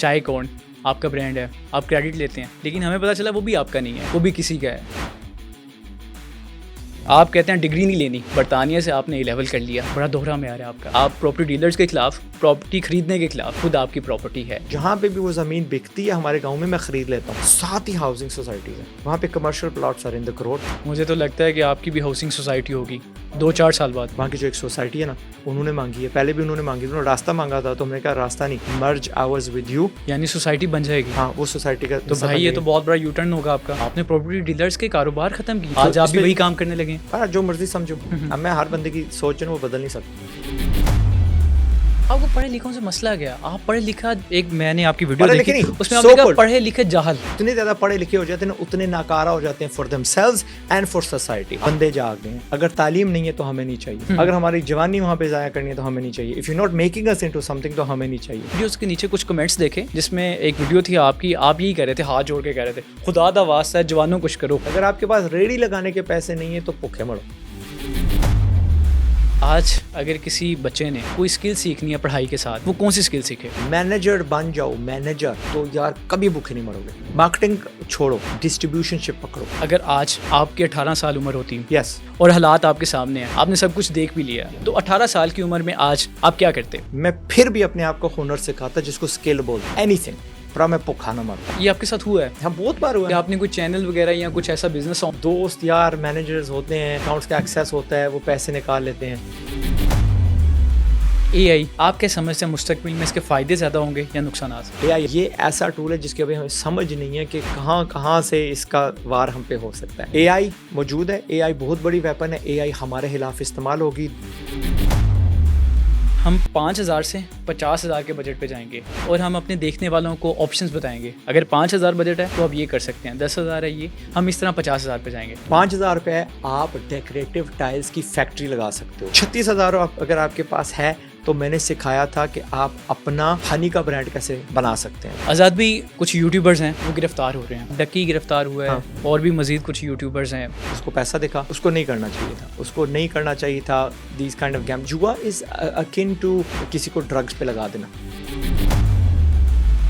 चाय कौन आपका ब्रांड है, आप क्रेडिट लेते हैं, लेकिन हमें पता चला वो भी आपका नहीं है, वो भी किसी का है। आप कहते हैं डिग्री नहीं लेनी, बरतानिया से आपने ए लेवल कर लिया, बड़ा दोहरा में आ रहा है आपका। आप प्रॉपर्टी डीलर्स के खिलाफ, प्रॉपर्टी खरीदने के खिलाफ, खुद आपकी प्रॉपर्टी है। जहाँ पे भी वो ज़मीन बिकती है हमारे गांव में मैं खरीद लेता हूँ। 7 ही हाउसिंग सोसाइटीज़ हैं, वहाँ पे commercial plots are in the crore. मुझे तो लगता है कि आपकी भी हाउसिंग सोसाइटी होगी 2-4 साल बाद। वहाँ की जो एक सोसाइटी है ना, उन्होंने मांगी है, पहले भी उन्होंने मांगी, उन्होंने रास्ता मांगा था, तो हमने कहा रास्ता नहीं, मर्ज आवर्स विद यू, यानी सोसाइटी बन जाएगी। हाँ वो सोसाइटी का। तो भाई ये तो बहुत बड़ा यूटर्न होगा आपका। आपने प्रॉपर्टी डीलर्स के कारोबार खत्म किए, आज आप भी वही काम करने लगे। जो मर्जी समझो, अब मैं हर बंदे की सोच है वो बदल नहीं सकता। आपको पढ़े लिखों से मसला गया, आप पढ़े लिखा, एक मैंने आपकी वीडियो पढ़े देखी लिखे नहीं, उसमें आपने कहा पढ़े लिखे जाहल। इतने ज्यादा पढ़े लिखे हो जाते हैं ना, उतने नाकारा हो जाते हैं for themselves and for society. बंदे जाग गए हैं। अगर तालीम नहीं है तो हमें नहीं चाहिए, अगर हमारी जवानी वहाँ पे जाया करनी है तो हमें नहीं चाहिए। If you not making us into something तो हमें नहीं चाहिए। वीडियो उसके नीचे कुछ कमेंट्स देखे जिसमें एक वीडियो थी आपकी, आप यही कह रहे थे, हाथ जोड़ के कह रहे थे खुदा दा वास्ता है जवानों कुछ करो। अगर आपके पास रेडी लगाने के पैसे नहीं है तो भूखे मरो। आज अगर किसी बच्चे ने कोई स्किल सीखनी है पढ़ाई के साथ, वो कौन सी स्किल सीखे? मैनेजर बन जाओ, मैनेजर, तो यार कभी भूखे नहीं मरोगे। मार्केटिंग छोड़ो, डिस्ट्रीब्यूशनशिप पकड़ो। अगर आज आपकी 18 साल उम्र होती यस, और हालात आपके सामने हैं, आपने सब कुछ देख भी लिया, तो 18 साल की उम्र में आज आप क्या करते? मैं फिर भी अपने आप को हुनर सिखाता, जिसको स्किल बोलते, एनीथिंग, पर मैं भूखा ना मरूं। ये आपके साथ हुआ है? हाँ बहुत बार हुआ है। आपने कोई चैनल वगैरह या कुछ ऐसा बिजनेस? दोस्त यार मैनेजर्स होते हैं, अकाउंट्स का एक्सेस होता है, वो पैसे निकाल लेते हैं। AI आप क्या समझते हैं मुस्तकबिल में इसके फ़ायदे ज़्यादा होंगे या नुकसानात? AI ये ऐसा टूल है जिसके अभी हमें समझ नहीं है कि कहाँ कहाँ से इसका वार हम पे हो सकता है। AI मौजूद है, AI बहुत बड़ी वेपन है, AI हमारे खिलाफ इस्तेमाल होगी। हम 5,000 से 50,000 के बजट पे जाएंगे और हम अपने देखने वालों को ऑप्शंस बताएंगे। अगर 5,000 बजट है तो आप ये कर सकते हैं, 10,000 है ये, हम इस तरह 50,000 पे जाएंगे। 5,000 रुपये आप डेकोरेटिव टाइल्स की फैक्ट्री लगा सकते हो। 36,000 अगर आपके पास है तो मैंने सिखाया था कि आप अपना हनी का ब्रांड कैसे बना सकते हैं। आज़ाद भी कुछ यूट्यूबर्स हैं वो गिरफ्तार हो रहे हैं, डक्की गिरफ्तार हुआ है। हाँ। और भी मजीद कुछ यूट्यूबर्स हैं। उसको पैसा दिखा, उसको नहीं करना चाहिए था, उसको नहीं करना चाहिए था। दिस काइंड ऑफ गेम, जुआ इज अकिन टू किसी को ड्रग्स पे लगा देना।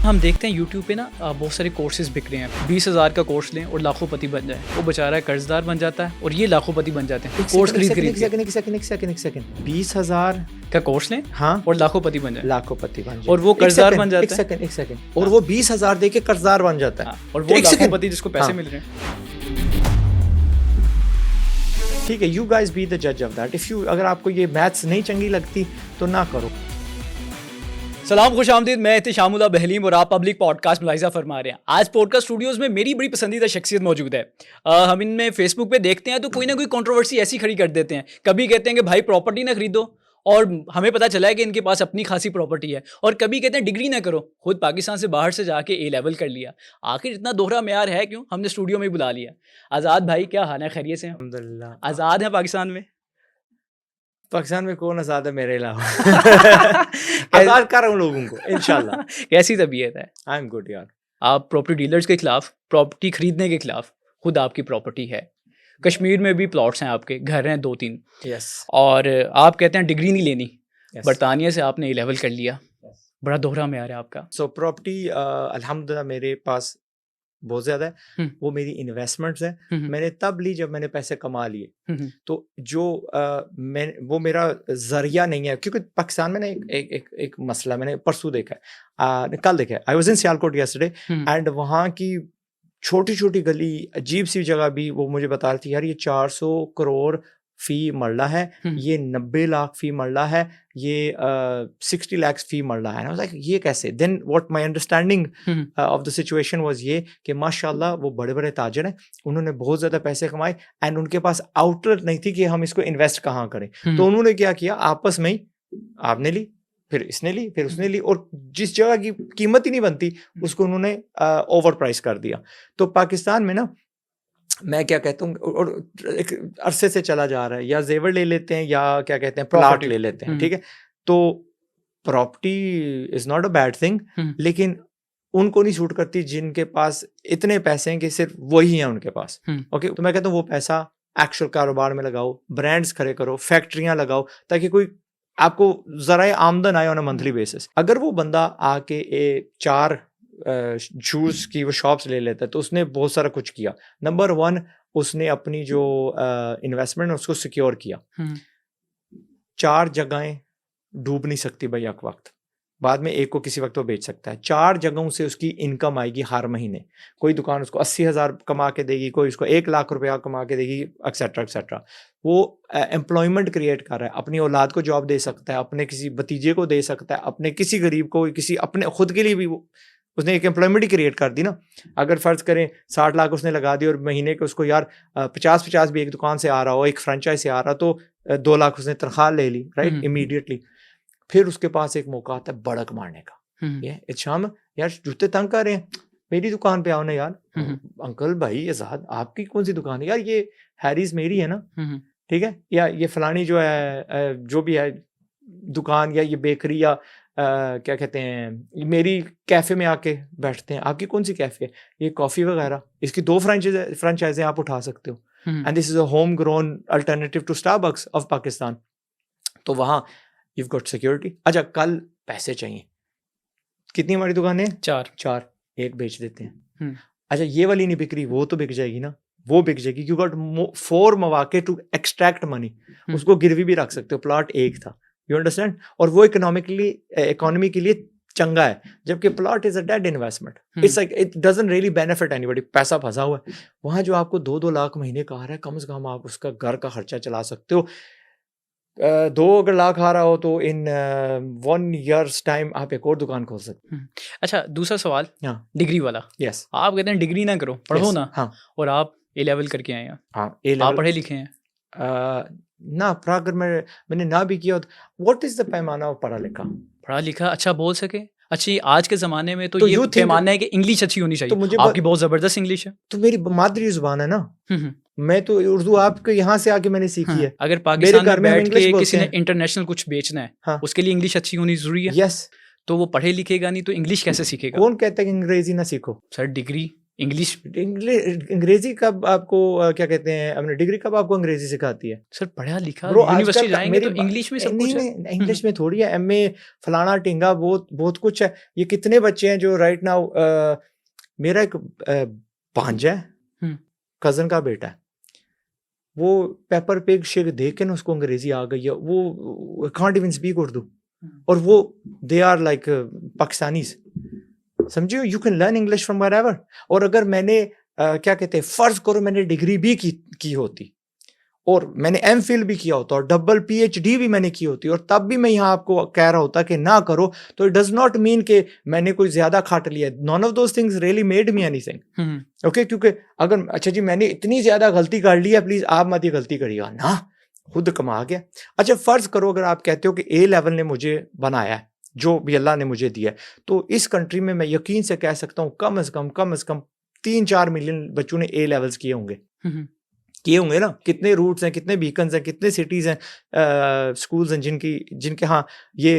हम देखते हैं यूट्यूब पे ना बहुत सारे कोर्सेज बिक रहे हैं। 20,000 का कोर्स लें और लाखोंपति बन जाए, वो बेचारा कर्जदार बन जाता है और ये लाखोंपति बन जाते हैं। कोर्स खरीद खरीद एक सेकंड 20,000 का कोर्स लें, हाँ, और लाखोंपति बन जाए, लाखोंपति बन जाए, और वो कर्जदार बन जाता है। एक सेकंड और वो 20,000 दे के कर्जदार बन जाता है, और वो लाखोंपति जिसको पैसे मिल रहे हैं। ठीक है, यू गाइस बी द जज ऑफ दैट। इफ यू, अगर आपको ये मैथ्स नहीं चंगी लगती तो ना करो। सलाम, खुश आमदीद, मैं इत्तेशामुल्लाह बहलीम और आप पब्लिक पॉडकास्ट मुलाहिजा फरमा रहे हैं। आज पॉडकास्ट स्टूडियोज़ में मेरी बड़ी पसंदीदा शख्सियत मौजूद है। हम इनमें फेसबुक पे देखते हैं तो कोई ना कोई कंट्रोवर्सी ऐसी खड़ी कर देते हैं। कभी कहते हैं कि भाई प्रॉपर्टी ना खरीदो, और हमें पता चला है कि इनके पास अपनी खासी प्रॉपर्टी है। और कभी कहते हैं डिग्री ना करो, खुद पाकिस्तान से बाहर से जाके ए लेवल कर लिया। आखिर इतना दोहरा म्यार है क्यों? हमने स्टूडियो में बुला लिया। आज़ाद भाई, क्या हाल है? खैरियत से? अल्हम्दुलिल्लाह। आज़ाद है पाकिस्तान में? पाकिस्तान में कौन आज़ाद है मेरे अलावा? आज़ाद कर रहा हूँ लोगों को इंशाल्लाह। कैसी तबीयत है? आई एम गुड यार। आप प्रॉपर्टी डीलर्स के खिलाफ, प्रॉपर्टी खरीदने के खिलाफ, खुद आपकी प्रॉपर्टी है। कश्मीर में भी प्लॉट्स हैं, आपके घर हैं 2-3। यस। और आप कहते हैं डिग्री नहीं लेनी, Yes. बरतानिया से आपने ए लेवल कर लिया। बड़ा दोहरा में आ रहा है आपका। सो प्रॉपर्टी अल्हम्दुलिल्लाह मेरे पास बहुत ज़्यादा है। वो मेरी इन्वेस्टमेंट्स है। मैंने तब ली जब मैंने पैसे कमा लिए। तो जो वो मेरा जरिया नहीं है, क्योंकि पाकिस्तान में ना एक मसला मैंने परसों देखा है, कल देखा है। I was in Sialkot yesterday and वहाँ की छोटी छोटी गली, अजीब सी जगह भी वो मुझे बता रही थी, यार ये 400 करोड़ फी मरला है, ये 90 लाख फी मरला है, ये 60 लाख फी मरला है। लाइक ये कैसे? Then what my understanding of the situation was ये कि माशाल्लाह वो बड़े बड़े ताजर हैं, उन्होंने बहुत ज़्यादा पैसे कमाए एंड उनके पास आउटलेट नहीं थी कि हम इसको इन्वेस्ट कहाँ करें। तो उन्होंने क्या किया, आपस में ही आपने ली, फिर इसने ली, फिर उसने ली, और जिस जगह की कीमत ही नहीं बनती उसको उन्होंने ओवर प्राइस कर दिया। तो पाकिस्तान में ना मैं क्या कहता हूँ, और एक अरसे से चला जा रहा है, या जेवर ले लेते हैं या क्या कहते हैं प्लॉट ले लेते हैं, ठीक है। तो property is not a bad thing, लेकिन उनको नहीं सूट करती जिनके पास इतने पैसे हैं कि सिर्फ वही हैं उनके पास। ओके, तो मैं कहता हूँ वो पैसा एक्चुअल कारोबार में लगाओ, ब्रांड्स खड़े करो, फैक्ट्रियां लगाओ, ताकि कोई आपको जरा आमदन आए ऑन अ मंथली बेसिस। अगर वो बंदा आके 4 शूज़ की वो शॉप्स ले लेता है तो उसने बहुत सारा कुछ किया। नंबर 1 उसने अपनी जो इन्वेस्टमेंट है उसको सिक्योर किया। 4 जगहें डूब नहीं सकती भाई एक वक्त, बाद में एक को किसी वक्त वो बेच सकता है। 4 जगहों से उसकी इनकम आएगी हर महीने। कोई दुकान उसको 80,000 कमा के देगी, कोई उसको 1 लाख रुपया कमा के देगी, एक्सेट्रा एक्सेट्रा। वो एम्प्लॉयमेंट क्रिएट कर रहा है, अपनी औलाद को जॉब दे सकता है, अपने किसी भतीजे को दे सकता है, अपने किसी गरीब को, किसी अपने खुद के लिए भी उसने एक एम्प्लॉयमेंट ही क्रिएट कर दी ना। अगर फर्ज करें 60 लाख उसने लगा दी और महीने के उसको यार 50-50 भी एक दुकान से आ रहा हो, एक फ्रेंचाइज से आ रहा, तो 2 लाख उसने तनख्वाह ले ली, राइट, इमीडिएटली। फिर उसके पास एक मौका आता है बड़क मारने का। ये शाम यार जूते तंग कर रहे हैं, मेरी दुकान पे आओ ना यार। अंकल भाई आजाद आपकी कौन सी दुकान है यार, ये हैरीज मेरी है ना, ठीक है, या ये फलानी जो है जो भी है दुकान, या ये बेकरी, या क्या कहते हैं, मेरी कैफे में आके बैठते हैं। आपकी कौन सी कैफे है, ये कॉफी वगैरह, इसकी 2 फ्रेंचाइजें आप उठा सकते हो, and this is a home grown alternative to Starbucks of Pakistan. तो वहां you've got security। अच्छा, कल पैसे चाहिए, कितनी हमारी दुकानें? 4, एक बेच देते हैं। अच्छा, ये वाली नहीं बिक रही, वो तो बिक जाएगी ना, वो बिक जाएगी। you got 4 मौके टू एक्सट्रैक्ट मनी। उसको गिरवी भी रख सकते हो, प्लॉट एक था, यू अंडरस्टैंड, और वो इकोनॉमी के लिए चंगा है, जबकि plot is a dead investment. It's like it doesn't really benefit anybody. पैसा फंसा हुआ है वहां, जो आपको 2-2 लाख महीने का आ रहा है, कम से कम आप उसका घर का खर्चा चला सकते हो। 2 अगर लाख आ रहा हो तो इन 1 ईयर्स टाइम आप एक और दुकान खोल सकते हैं। अच्छा, दूसरा सवाल, हाँ, डिग्री वाला। यस, आप कहते हैं डिग्री ना करो, पढ़ो ना। हाँ, और आप ए लेवल करके आए हैं। हाँ, आप पढ़े लिखे हैं ना, अगर मैंने ना भी किया तो व्हाट इज द पैमाना ऑफ पढ़ा लिखा? पढ़ा लिखा अच्छा बोल सके। अच्छी आज के ज़माने में तो तो ये you think- पैमाना है कि इंग्लिश अच्छी होनी तो चाहिए। मुझे आपकी बहुत ज़बरदस्त इंग्लिश है। तो मेरी मादरी जुबान है ना, मैं तो उर्दू आपके यहाँ से आके मैंने सीखी है। अगर पाकिस्तान घर में में हम बैठ इंग्लिश के बोलते किसी ने हैं। इंटरनेशनल कुछ बेचना है, हाँ, उसके लिए इंग्लिश अच्छी होनी ज़रूरी है। यस। तो वो पढ़े लिखेगा नहीं तो इंग्लिश कैसे सीखेगा? कौन कहता है कि अंग्रेजी ना सीखो? सर डिग्री इंग्लिश, अंग्रेजी कब आपको क्या कहते हैं, अपने डिग्री कब आपको अंग्रेजी सिखाती है? सर पढ़ा लिखा ब्रो, यूनिवर्सिटी जाएंगे तो इंग्लिश में सब कुछ है। इंग्लिश में थोड़ी है, एमए फलाना टिंगा बहुत कुछ है। ये कितने बच्चे हैं जो राइट नाउ, मेरा एक भांजा है, कजन का बेटा है, वो पेपर पिग शेक देख के ना उसको अंग्रेजी आ गई है, वो कांट इवन स्पीक उर्दू, और वो दे आर लाइक पाकिस्तानीज, समझियो। You can learn English from wherever. और अगर मैंने क्या कहते हैं, फर्ज करो मैंने डिग्री भी की होती, और मैंने एमफिल भी किया होता, और डबल पीएचडी भी मैंने की होती, और तब भी मैं यहाँ आपको कह रहा होता कि ना करो, तो इट डज नॉट मीन कि मैंने कोई ज्यादा खाट लिया। None of those things really made me anything. Okay, क्योंकि अगर अच्छा जी मैंने इतनी ज्यादा गलती कर ली है, प्लीज आप मत ये गलती करिएगा ना, खुद कमा गया। अच्छा, फर्ज करो अगर आप कहते हो कि ए लेवल ने मुझे बनाया है, जो भी अल्लाह ने मुझे दिया है, तो इस कंट्री में मैं यकीन से कह सकता हूँ कम से कम 3-4 मिलियन बच्चों ने ए लेवल्स किए होंगे ना। कितने रूट्स हैं, कितने बीकन्स हैं, कितने सिटीज़ हैं, स्कूल्स हैं जिनके हाँ ये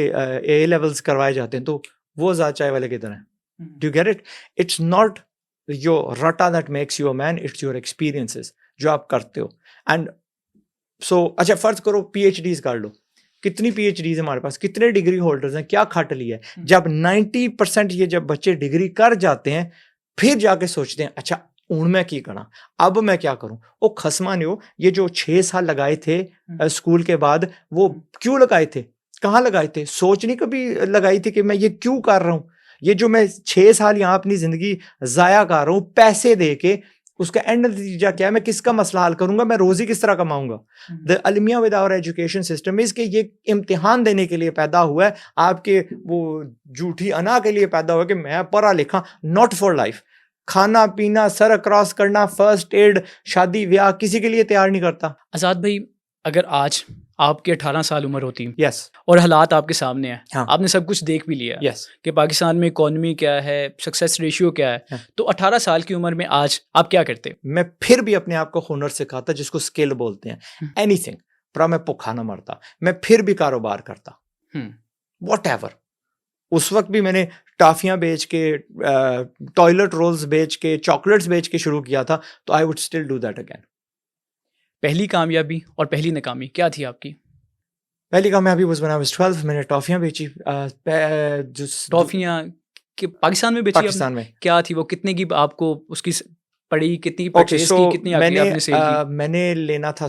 ए लेवल्स करवाए जाते हैं। तो वो ज़्यादा चाय वाले किधर हैं? Do you get it? It's not your रटा that makes you a man, it's your experiences जो आप करते हो। एंड सो अच्छा, फर्ज करो पीएचडीज कर लो, कितनी पीएचडीज हमारे पास, कितने डिग्री होल्डर्स हैं, क्या खट लिया है। जब 90% ये जब बच्चे डिग्री कर जाते हैं, फिर जाके सोचते हैं अच्छा हूं मैं की करा, अब मैं क्या करूं। वो खसमा ने हो ये जो 6 साल लगाए थे स्कूल के बाद, वो क्यों लगाए थे, कहाँ लगाए थे? सोच नहीं कभी लगाई थी कि मैं ये क्यों कर रहा हूं, ये जो मैं 6 साल यहाँ अपनी जिंदगी जाया कर रहा हूं पैसे दे के, उसका एंड नतीजा क्या है, मैं किसका मसला हल करूंगा, मैं रोजी किस तरह कमाऊंगा। द अलमिया with our education system is के ये इम्तिहान देने के लिए पैदा हुआ है, आपके वो झूठी अना के लिए पैदा हुआ है कि मैं पढ़ा लिखा, नॉट फॉर लाइफ। खाना पीना, सर क्रॉस करना, फर्स्ट एड, शादी ब्याह किसी के लिए तैयार नहीं करता। आज़ाद भाई, अगर आज आपकी 18 साल उम्र होती यस और हालात आपके सामने है, हाँ, आपने सब कुछ देख भी लिया यस कि पाकिस्तान में इकोनॉमी क्या है, सक्सेस रेशियो क्या है, हाँ, तो 18 साल की उम्र में आज आप क्या करते? मैं फिर भी अपने आप को हुनर सिखाता, जिसको स्किल बोलते हैं, एनीथिंग, पर मैं भुखा ना मरता, मैं फिर भी कारोबार करता, व्हाटएवर। उस वक्त भी मैंने टाफियां बेच के, टॉयलेट रोल्स बेच के, चॉकलेट्स बेच के शुरू किया था, तो I would still do that again. पहली कामयाबी और पहली नाकामी क्या थी आपकी? पहली कामयाबी was when I was 12, मैंने टॉफियाँ बेची टॉफियाँ कि पाकिस्तान में बेची आपने? पाकिस्तान में। क्या थी वो, कितने की आपको उसकी पड़ी, कितनी की ओके, परचेज सो की, कितनी आखिरी आपने सेल की? मैंने लेना था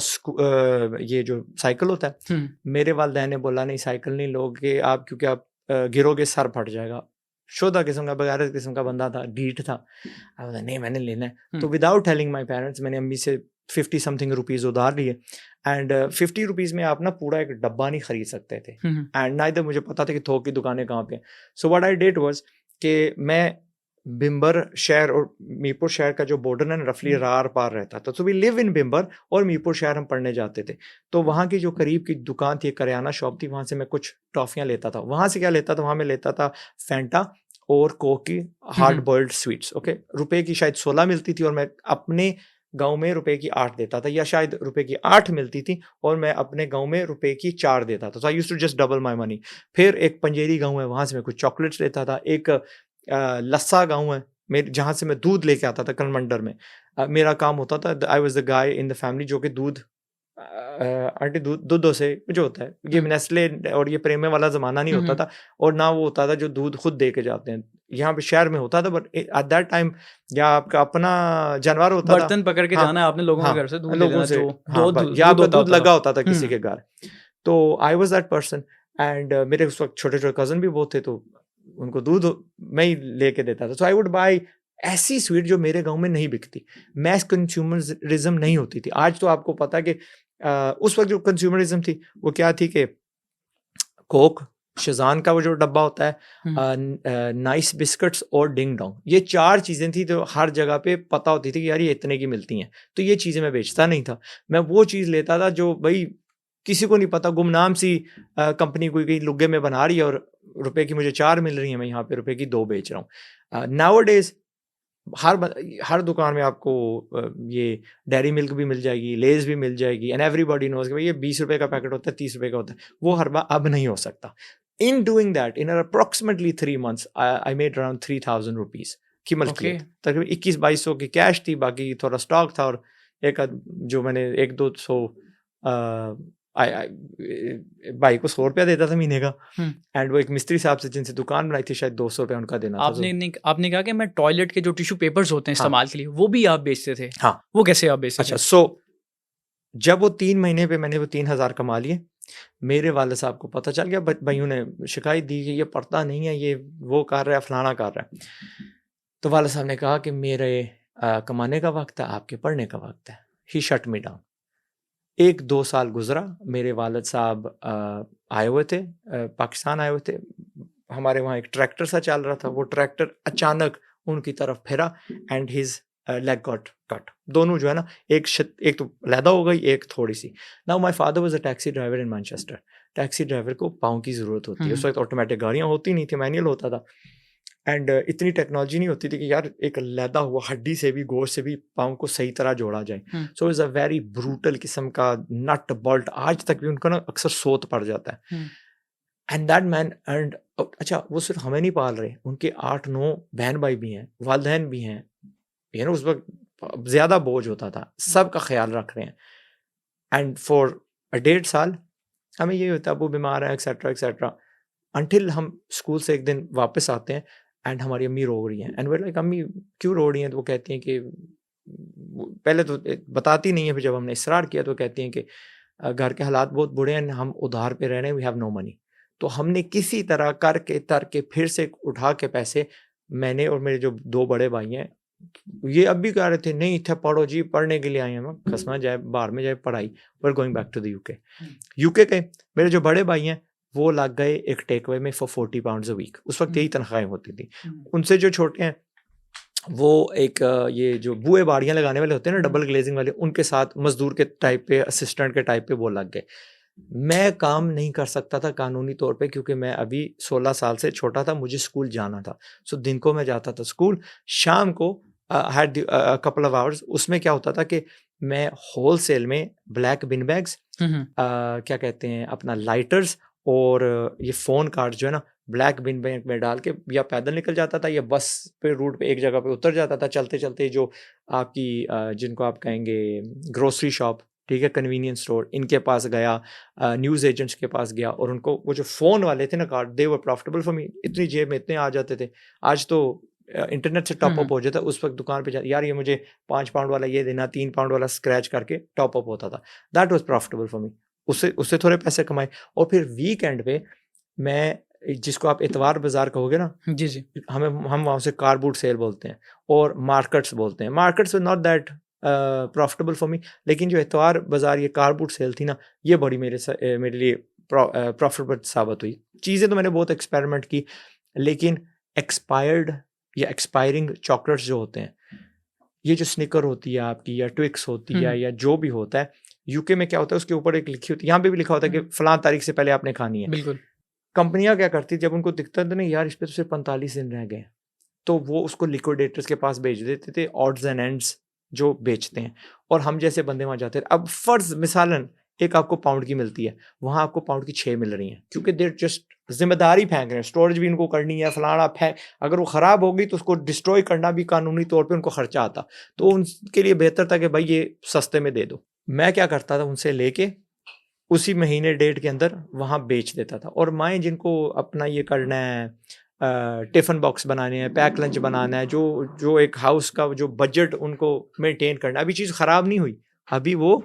ये जो साइकिल होता है। मेरे वालिदैन ने बोला नहीं साइकिल नहीं लोगे आप, क्योंकि आप गिरोगे सर फट जाएगा। शोधा किस्म का, बगैरत किस्म का बंदा था, ढीठ था। नहीं मैंने लेना है। तो विदाउट टेलिंग माई पेरेंट्स मैंने अम्मी से 50 समथिंग रुपीज़ उधार लिए। एंड 50 रुपीज़ में आप ना पूरा एक डब्बा नहीं खरीद सकते थे। एंड ना इधर मुझे पता था कि थोक की दुकानें कहाँ पे हैं। So what I did was कि मैं बिम्बर शहर और मीरपुर शहर का जो बॉर्डर है रफली रार पार रहता था। तो वी लिव इन बिम्बर और मीरपुर शहर हम पढ़ने जाते थे। तो वहाँ की जो करीब की दुकान थी, करियाना शॉप थी, वहाँ से मैं कुछ टॉफियाँ लेता था। वहाँ से क्या लेता था, वहाँ मैं लेता था फैंटा और कोक की हार्ड बॉइल्ड स्वीट्स। ओके, रुपए की शायद 16 मिलती थी और मैं अपने गांव में रुपए की 8 देता था, या शायद रुपए की 8 मिलती थी और मैं अपने गांव में रुपए की 4 देता था। So I used to just double my money. फिर एक पंजेरी गांव है, वहाँ से मैं कुछ चॉकलेट्स लेता था। एक लस्सा गांव है मेरे, जहाँ से मैं दूध लेके आता था करमंडर में। मेरा काम होता था, I was the guy in the family जो कि दूध आंटी दूधों से जो होता है, ये नेस्ले और ये प्रेमे वाला ज़माना नहीं होता था, और ना वो होता था जो दूध खुद दे के जाते हैं। यहाँ पे शहर में होता था, बट एट दैट टाइम या आपका अपना जानवर होता था, बर्तन पकड़ के जाना है आपने लोगों के घर से दूध ले लोगों लेना, से, जो या आपका दूध होता लगा होता था किसी के घर। तो I was that person. And मेरे उस वक्त छोटे छोटे कजन भी बहुत थे, तो उनको दूध मैं ही लेके देता था। सो आई वुड बाय ऐसी स्वीट जो मेरे गांव में नहीं बिकती। मैस कंज्यूमरिज्म नहीं होती थी। आज तो आपको पता है कि उस वक्त जो कंज्यूमरिज्म थी वो क्या थी कि कोक, शेज़ान का वो जो डब्बा होता है, नाइस बिस्किट्स और डिंग डोंग, ये 4 चीज़ें थी जो हर जगह पे पता होती थी कि यार ये इतने की मिलती हैं। तो ये चीज़ें मैं बेचता नहीं था, मैं वो चीज़ लेता था जो भाई किसी को नहीं पता, गुमनाम सी कंपनी कोई कहीं लुग्गे में बना रही है और रुपए की मुझे 4 मिल रही है, मैं यहाँ पे रुपए की 2 बेच रहा हूँ। नाउअडेज़ हर दुकान में आपको ये डेयरी मिल्क भी मिल जाएगी, लेज़ भी मिल जाएगी, एंड एवरीबॉडी नोज़ कि भाई ये 20 रुपए का पैकेट होता है, 30 रुपए का होता है। वो हर बार अब नहीं हो सकता। In doing that in approximately 3 months I made around 3000 rupees की मल्टीप्लेट। तकरीबन 21-2200 की कैश थी, बाकी थोड़ा स्टॉक था और एक जो मैंने 1-200 भाई को 100 रुपया देता था महीने का। एंड वो एक मिस्त्री साहब से जिनसे दुकान बनाई थी, शायद 200 रुपया उनका देना था। आपने कहा कि मैं टॉयलेट के जो टिश्यू पेपर्स होते हैं इस्तेमाल के लिए, वो भी आप बेचते थे? हाँ। वो कैसे आप बेचते थे? अच्छा, सो जब वो 3 महीने पे मैंने वो 3000 कमा लिए, मेरे वाले साहब को पता चल गया, भाइयों ने शिकायत दी कि ये पढ़ता नहीं है, ये वो कर रहा है, फलाना कर रहा है। तो वाले साहब ने कहा कि मेरे कमाने का वक्त है, आपके पढ़ने का वक्त है। ही शट मी डाउन। 1-2 साल गुजरा, मेरे वालिद साहब आए हुए थे, पाकिस्तान आए हुए थे। हमारे वहाँ एक ट्रैक्टर सा चल रहा था, वो ट्रैक्टर अचानक उनकी तरफ फिरा and his leg got cut. दोनों जो है ना, एक तो लैदा हो गई, एक थोड़ी सी। Now my father was a taxi driver in Manchester. Taxi driver को पाँव की ज़रूरत होती है। उस वक्त ऑटोमेटिक गाड़ियाँ होती नहीं थी, मैनुअल होता था। एंड इतनी टेक्नोलॉजी नहीं होती थी कि यार एक लैदा हुआ हड्डी से भी, गोश्त से भी पाँव को सही तरह जोड़ा जाए। So is a very brutal किस्म का नट बोल्ट, आज तक भी उनका ना अक्सर सोत पड़ जाता है। एंड दैट मैन एंड अच्छा, वो सिर्फ हमें नहीं पाल रहे, उनके 8-9 बहन भाई भी हैं, वालिदैन भी हैं। यू नो, उस वक्त ज़्यादा बोझ होता था, सबका ख्याल रख रहे हैं। एंड फॉर 1.5 साल हमें ये होता है वो बीमार है, एक्सेट्रा एक्सेट्रा, अंटिल हम स्कूल से एक दिन वापस आते हैं एंड हमारी अम्मी रो रही हैं। एंड वे लाइक, अम्मी क्यों रो रही हैं? तो वो कहती हैं कि पहले तो बताती नहीं है, फिर जब हमने इसरार किया तो कहती हैं कि घर के हालात बहुत बुरे हैं, हम उधार पे रह रहे हैं, वी हैव नो मनी। तो हमने किसी तरह करके तरके फिर से उठा के पैसे, मैंने और मेरे जो 2 बड़े भाई हैं, ये अब भी कह रहे थे नहीं इतना पढ़ो जी, पढ़ने के लिए आए हैं, कसमा जाए बाहर में जाए पढ़ाई, we are going back to the UK के। मेरे जो बड़े भाई हैं वो लग गए एक टेकअवे में फॉर 40 pounds अ वीक। उस वक्त यही तनख्वाहें होती थी। उनसे जो छोटे हैं वो एक ये जो बुए बाड़ियाँ लगाने वाले होते हैं ना, डबल ग्लेजिंग वाले, उनके साथ मजदूर के टाइप पे, असिस्टेंट के टाइप पे वो लग गए। मैं काम नहीं कर सकता था कानूनी तौर पे, क्योंकि मैं अभी 16 साल से छोटा था, मुझे स्कूल जाना था। सो दिन को मैं जाता था स्कूल, शाम को हैड कपल ऑफ आवर्स। उसमें क्या होता था कि मैं होलसेल में ब्लैक बिन बैग्स, क्या कहते हैं, अपना लाइटर्स और ये फ़ोन कार्ड जो है ना, ब्लैक बिन बैग में डाल के या पैदल निकल जाता था या बस पे रूट पे एक जगह पे उतर जाता था। चलते चलते जो आपकी जिनको आप कहेंगे ग्रोसरी शॉप, ठीक है, कन्वीनियंस स्टोर, इनके पास गया, न्यूज़ एजेंट्स के पास गया, और उनको वो जो फ़ोन वाले थे ना card, they were profitable for me, इतनी जेब में इतने आ जाते थे। आज तो इंटरनेट से टॉप अप हो जाता, उस वक्त दुकान पे यार ये मुझे 5 पाउंड वाला ये देना, 3 पाउंड वाला स्क्रैच करके टॉप अप होता था। That was profitable for me. उससे उससे थोड़े पैसे कमाए। और फिर वीकेंड पे मैं, जिसको आप इतवार बाजार कहोगे ना, जी जी। हम वहाँ से कार बूट सेल बोलते हैं और मार्केट्स बोलते हैं। Markets not that profitable for me, लेकिन जो इतवार बाजार ये कार बूट सेल थी ना, ये बड़ी मेरे लिए प्रॉफिटेबल साबित हुई। चीज़ें तो मैंने बहुत एक्सपेरिमेंट की, लेकिन एक्सपायर्ड या एक्सपायरिंग चॉकलेट्स जो होते हैं, ये जो स्निकर होती है आपकी, या ट्विक्स होती है, या जो भी होता है, यूके में क्या होता है, उसके ऊपर एक लिखी होती है, यहाँ पे भी लिखा होता है कि फलां तारीख से पहले आपने खानी है। बिल्कुल। कंपनियां क्या करती, जब उनको दिखता था ना यार इस पे तो सिर्फ 45 दिन रह गए, तो वो उसको लिक्विडेटर्स के पास भेज देते थे, ऑड्स एंड एंड्स जो बेचते हैं, और हम जैसे बंदे वहां जाते थे। अब फर्ज मिसालन एक आपको पाउंड की मिलती है, वहां आपको पाउंड की 6 मिल रही हैं, क्योंकि देर जस्ट जिम्मेदारी फेंक रहे हैं, स्टोरेज भी इनको करनी है, फलाना फेंक, अगर वो खराब हो गई तो उसको डिस्ट्रॉय करना भी कानूनी तौर पे उनको खर्चा आता, तो उनके लिए बेहतर था कि भाई ये सस्ते में दे दो। मैं क्या करता था, उनसे लेके उसी महीने डेट के अंदर वहाँ बेच देता था। और माएँ जिनको अपना ये करना है, टिफ़िन बॉक्स बनाने हैं, पैक लंच बनाना है, जो एक हाउस का जो बजट उनको मेंटेन करना है, अभी चीज़ ख़राब नहीं हुई, अभी वो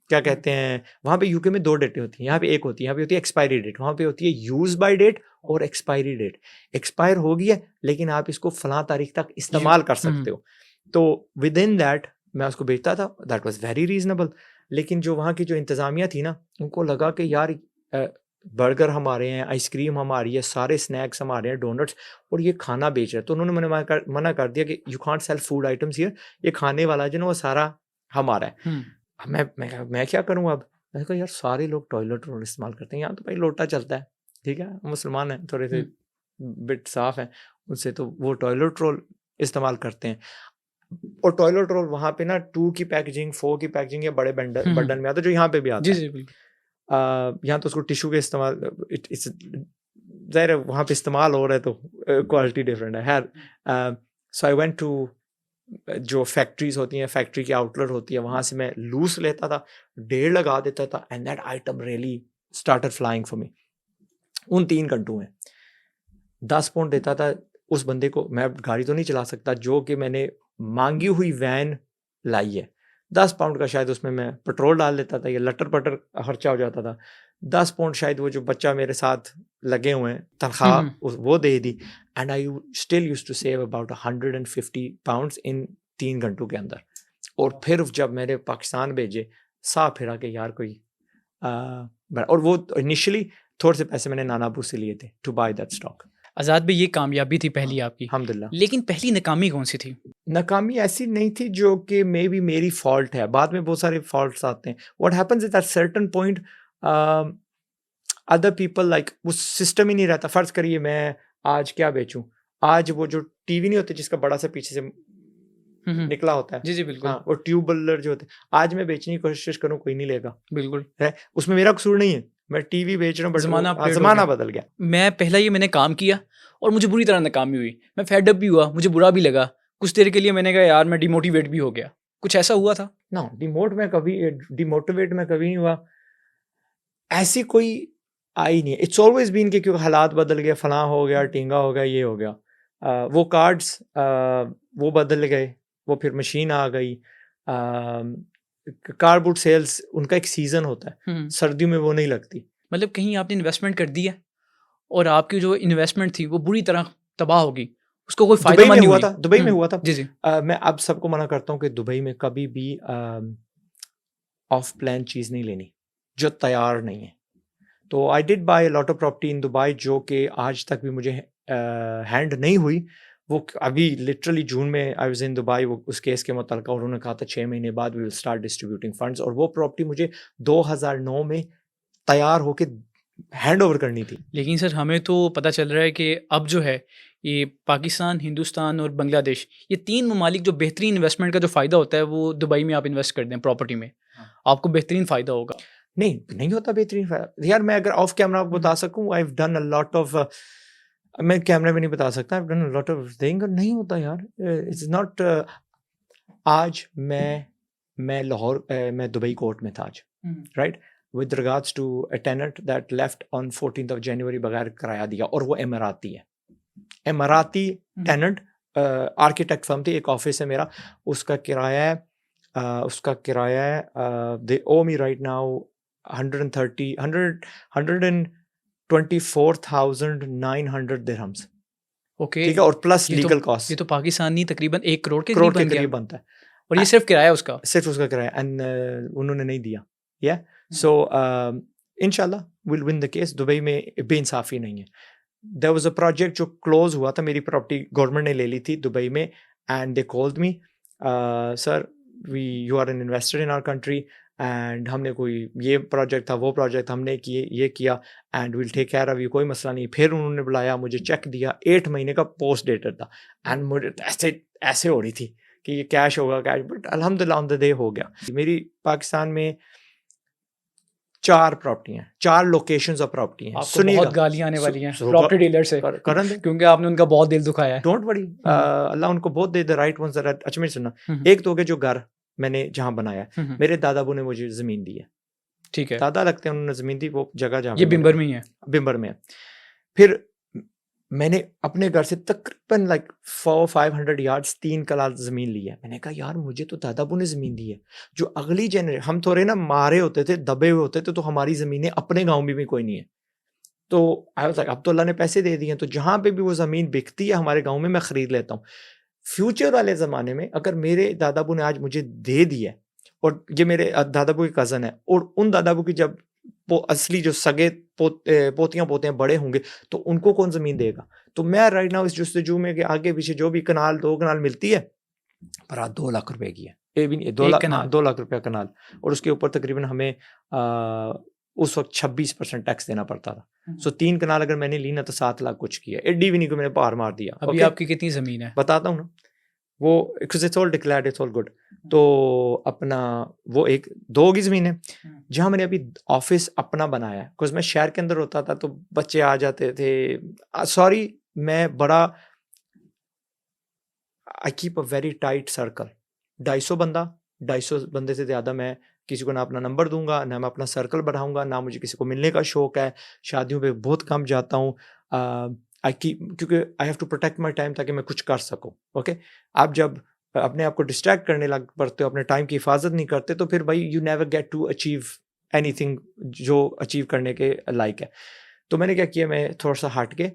क्या कहते हैं, वहाँ पे यूके में 2 डेटें होती हैं, यहाँ पे एक होती है, यहाँ पे होती है एक्सपायरी डेट, वहाँ पे होती है यूज़ बाय डेट और एक्सपायरी डेट। एक्सपायर हो गई है, लेकिन आप इसको फलां तारीख तक इस्तेमाल कर सकते हो, तो विद इन दैट मैं उसको बेचता था। That was very reasonable. लेकिन जो वहाँ की जो इंतज़ामिया थी ना, उनको लगा कि यार बर्गर हमारे हैं, आइसक्रीम हमारी है, सारे स्नैक्स हमारे हैं, डोनट्स, और ये खाना बेच रहे हैं, तो उन्होंने मना कर दिया कि you can't sell food items here, ये खाने वाला जो ना वो सारा हमारा है। मैं क्या करूँ अब? मैंने कहा यार सारे लोग टॉयलेट रोल इस्तेमाल करते हैं, यहाँ तो भाई लोटा चलता है, ठीक है, मुसलमान हैं, थोड़े से बिट साफ हैं उससे, तो वो टॉयलेट रोल इस्तेमाल करते हैं। और टॉयलेट रोल वहाँ पे ना 2 की पैकेजिंग, 4 की पैकेजिंग या बड़े बंडल में आता है, जो यहाँ पे भी आता जी है। जी बिल्कुल। यहाँ तो उसको टिश्यू के इस्तेमाल, ज़ाहिर है वहाँ पे इस्तेमाल हो रहा है, तो क्वालिटी डिफरेंट है। खैर, सो आई वेंट टू जो फैक्ट्रीज होती हैं, फैक्ट्री की आउटलेट होती है, वहाँ से मैं लूज लेता था, 1.5 लगा देता था, and that item really started flying for me. उन 3 घंटों में 10 पाउंड देता था उस बंदे को। मैं गाड़ी तो नहीं चला सकता, जो कि मैंने मांगी हुई वैन लाई है, 10 पाउंड का शायद उसमें मैं पेट्रोल डाल देता था, या लटर पटर खर्चा हो जाता था। 10 पाउंड शायद वो जो बच्चा मेरे साथ लगे हुए हैं तनख्वाह वो दे दी, and I still used to save about 150 pounds in 3 घंटों के अंदर। और फिर जब मैंने पाकिस्तान भेजे, साफ फिरा के यार कोई और वो इनिशियली थोड़े से पैसे मैंने नानापुर से लिए थे टू बाय दैट स्टॉक। आज़ाद भाई, ये कामयाबी थी पहली आपकी, अल्हम्दुलिल्लाह। लेकिन पहली नाकामी कौन सी थी? नाकामी ऐसी नहीं थी जो कि मे बी मेरी फॉल्ट है, बाद में बहुत सारे फॉल्ट्स आते हैं। What happens is at certain point other people like वो सिस्टम ही नहीं रहता। फर्ज करिए मैं आज क्या बेचूं, आज वो जो टीवी नहीं होते जिसका बड़ा सा पीछे से निकला होता है, जी जी बिल्कुल। हाँ, वो ट्यूब बल्लर जो होते हैं, आज मैं बेचने की कोशिश करूं कोई नहीं लेगा, बिल्कुल है उसमें मेरा कसूर नहीं है, मैं टीवी बेच रहा हूँ, बट ज़माना upgrade हो ज़माना गया। बदल गया। मैंने काम किया और मुझे बुरी तरह नाकामी हुई। मैं फेड अप भी हुआ, मुझे बुरा भी लगा। कुछ देर के लिए मैंने कहा यार मैं डिमोटिवेट भी हो गया। कुछ ऐसा हुआ था? ना डिमोटिवेट मैं कभी नहीं हुआ, ऐसी कोई आई नहीं है। इट्स ऑलवेज बीन कि क्योंकि हालात बदल गए, फलां हो गया, टींगा हो गया, ये हो गया, वो कार्ड्स वो बदल गए, वो फिर मशीन आ गई। कारबुड सेल्स उनका एक सीजन होता है, सर्दियों में वो नहीं लगती। मतलब कहीं आपने इन्वेस्टमेंट कर दी है और आपकी जो इन्वेस्टमेंट थी वो बुरी तरह तबाह होगी, उसको कोई फायदा दुबई में हुआ था, दुबई में हुआ था। जी जी। मैं अब सबको मना करता हूँ कि दुबई में कभी भी ऑफ प्लान चीज़ नहीं लेनी जो तैयार नहीं है। तो I did by lot of property in Dubai, जो कि आज तक भी मुझे हैंड नहीं हुई। वो अभी लिटरली जून में आई वाज इन दुबई, वो उस केस के मुतल्लिक़ उन्होंने कहा था 6 महीने बाद we will start distributing funds, और वो प्रॉपर्टी मुझे 2009 में तैयार होके हैंड ओवर करनी थी। लेकिन सर हमें तो पता चल रहा है कि अब जो है ये पाकिस्तान, हिंदुस्तान और बांग्लादेश, ये 3 ममालिक जो बेहतरीन इन्वेस्टमेंट का जो फ़ायदा होता है वो दुबई में आप इन्वेस्ट कर दें प्रॉपर्टी में, आपको बेहतरीन फ़ायदा होगा। नहीं होता बेहतरीन फ़ायदा यार। मैं अगर ऑफ कैमरा आपको बता सकूं, I have done a lot of, मैं कैमरे में नहीं बता सकता, I have done a lot of thing, नहीं होता यार। It's not. आज मैं मैं लाहौर मैं दुबई कोर्ट में था आज, right, with regards to a tenant that left on 14th of January बगैर किराया दिया, और वो इमराती है, इमराती टेनेंट, आर्किटेक्ट फर्म थी, एक ऑफिस है मेरा, उसका किराया है दे ओ मी राइट नाउ 124,900 दिरहम्स, ओके, ठीक है, और प्लस ये लीगल तो कॉस्ट ये तो पाकिस्तानी तकरीबन 1 करोड़ के करोड़ करीब के बन गया, करीब बनता है, और ये सिर्फ किराया उसका। सिर्फ उसका किराया, एंड उन्होंने नहीं दिया, या सो इंशाल्लाह will win the case. Dubai में बेइंसाफी नहीं है। देयर वाज अ प्रोजेक्ट जो क्लोज हुआ था, मेरी प्रॉपर्टी गवर्नमेंट ने ले ली थी दुबई में, and they called me, sir you are an investor in our country, and हमने कोई ये प्रोजेक्ट था, वो प्रोजेक्ट हमने किए, ये किया, and will take care of you, कोई मसला नहीं। फिर उन्होंने बुलाया, मुझे चेक दिया, 8 महीने का पोस्ट डेटेड था, एंड मुझे ऐसे हो रही थी कि ये कैश होगा कैश, बट अल्हम्दुलिल्लाह ऑन द डे हो गया। मेरी पाकिस्तान में 4 प्रॉपर्टी हैं, 4 लोकेशंस ऑफ प्रॉपर्टी हैं। आपको बहुत गालियां आने वाली हैं प्रॉपर्टी डीलर से, करन दे, क्योंकि आपने उनका बहुत दिल दुखाया है। डोंट वरी, अल्लाह उनको बहुत दे, द राइट वंस। अच्छा मेरी सुनना, एक तो हो गया जो घर मैंने जहाँ बनाया, मेरे दादाबू ने मुझे जमीन दी है, ठीक है, दादा लगते हैं, उन्होंने जमीन दी, वो जगह जहाँ ये बिम्बर में ही है, बिम्बर में है। फिर मैंने अपने घर से तकरीबन लाइक 400-500 यार्ड्स 3 कनाल ज़मीन ली है। मैंने कहा यार मुझे तो दादाबू ने ज़मीन दी है, जो अगली जनरेशन, हम थोड़े ना मारे होते थे, दबे हुए होते थे, तो हमारी ज़मीनें अपने गाँव में भी कोई नहीं है। तो आई वाज लाइक अब तो अल्लाह ने पैसे दे दिए हैं, तो जहाँ पे भी वो ज़मीन बिकती है हमारे गाँव में, मैं ख़रीद लेता हूँ। फ्यूचर वाले ज़माने में अगर मेरे दादाबू ने आज मुझे दे दिया है, और ये मेरे दादाबू की कज़न है, और उन दादाबू की जब असली जो सगे पोतियां पोते बड़े होंगे, तो उनको कौन ज़मीन देगा? तो मैं राइट नाउ इस जुस्तजू में कि आगे पीछे जो भी कनाल 2 कनाल मिलती है, पर आज 2 लाख रुपए की है, ये भी नहीं, 2 लाख, हाँ 2 लाख रुपया कनाल, और उसके ऊपर तकरीबन हमें उस वक्त 26% टैक्स देना पड़ता था। सो 3 कनाल अगर मैंने ली ना, तो 7 लाख कुछ की है, एडी भी नहीं को मैंने पार मार दिया। अभी okay? आपकी कितनी ज़मीन है? बताता हूँ ना, वो it's all declared, it's all good. तो अपना वो एक 2 की ज़मीन है, जहाँ मैंने अभी ऑफिस अपना बनाया है, बिकॉज मैं शहर के अंदर होता था तो बच्चे आ जाते थे, सॉरी मैं बड़ा, I keep a very tight circle, 250 बंदे से ज़्यादा मैं किसी को ना अपना नंबर दूंगा, ना मैं अपना सर्कल बढ़ाऊंगा, ना मुझे किसी को मिलने का शौक है, शादियों पे बहुत कम जाता हूँ, क्योंकि I have to protect my time, ताकि मैं कुछ कर सकूँ। ओके, आप जब अपने आप को डिस्ट्रैक्ट करने लग पड़ते हो, अपने टाइम की हिफाजत नहीं करते, तो फिर भाई you never get to achieve anything जो अचीव करने के लायक है। तो मैंने क्या किया, मैं थोड़ा सा हट के,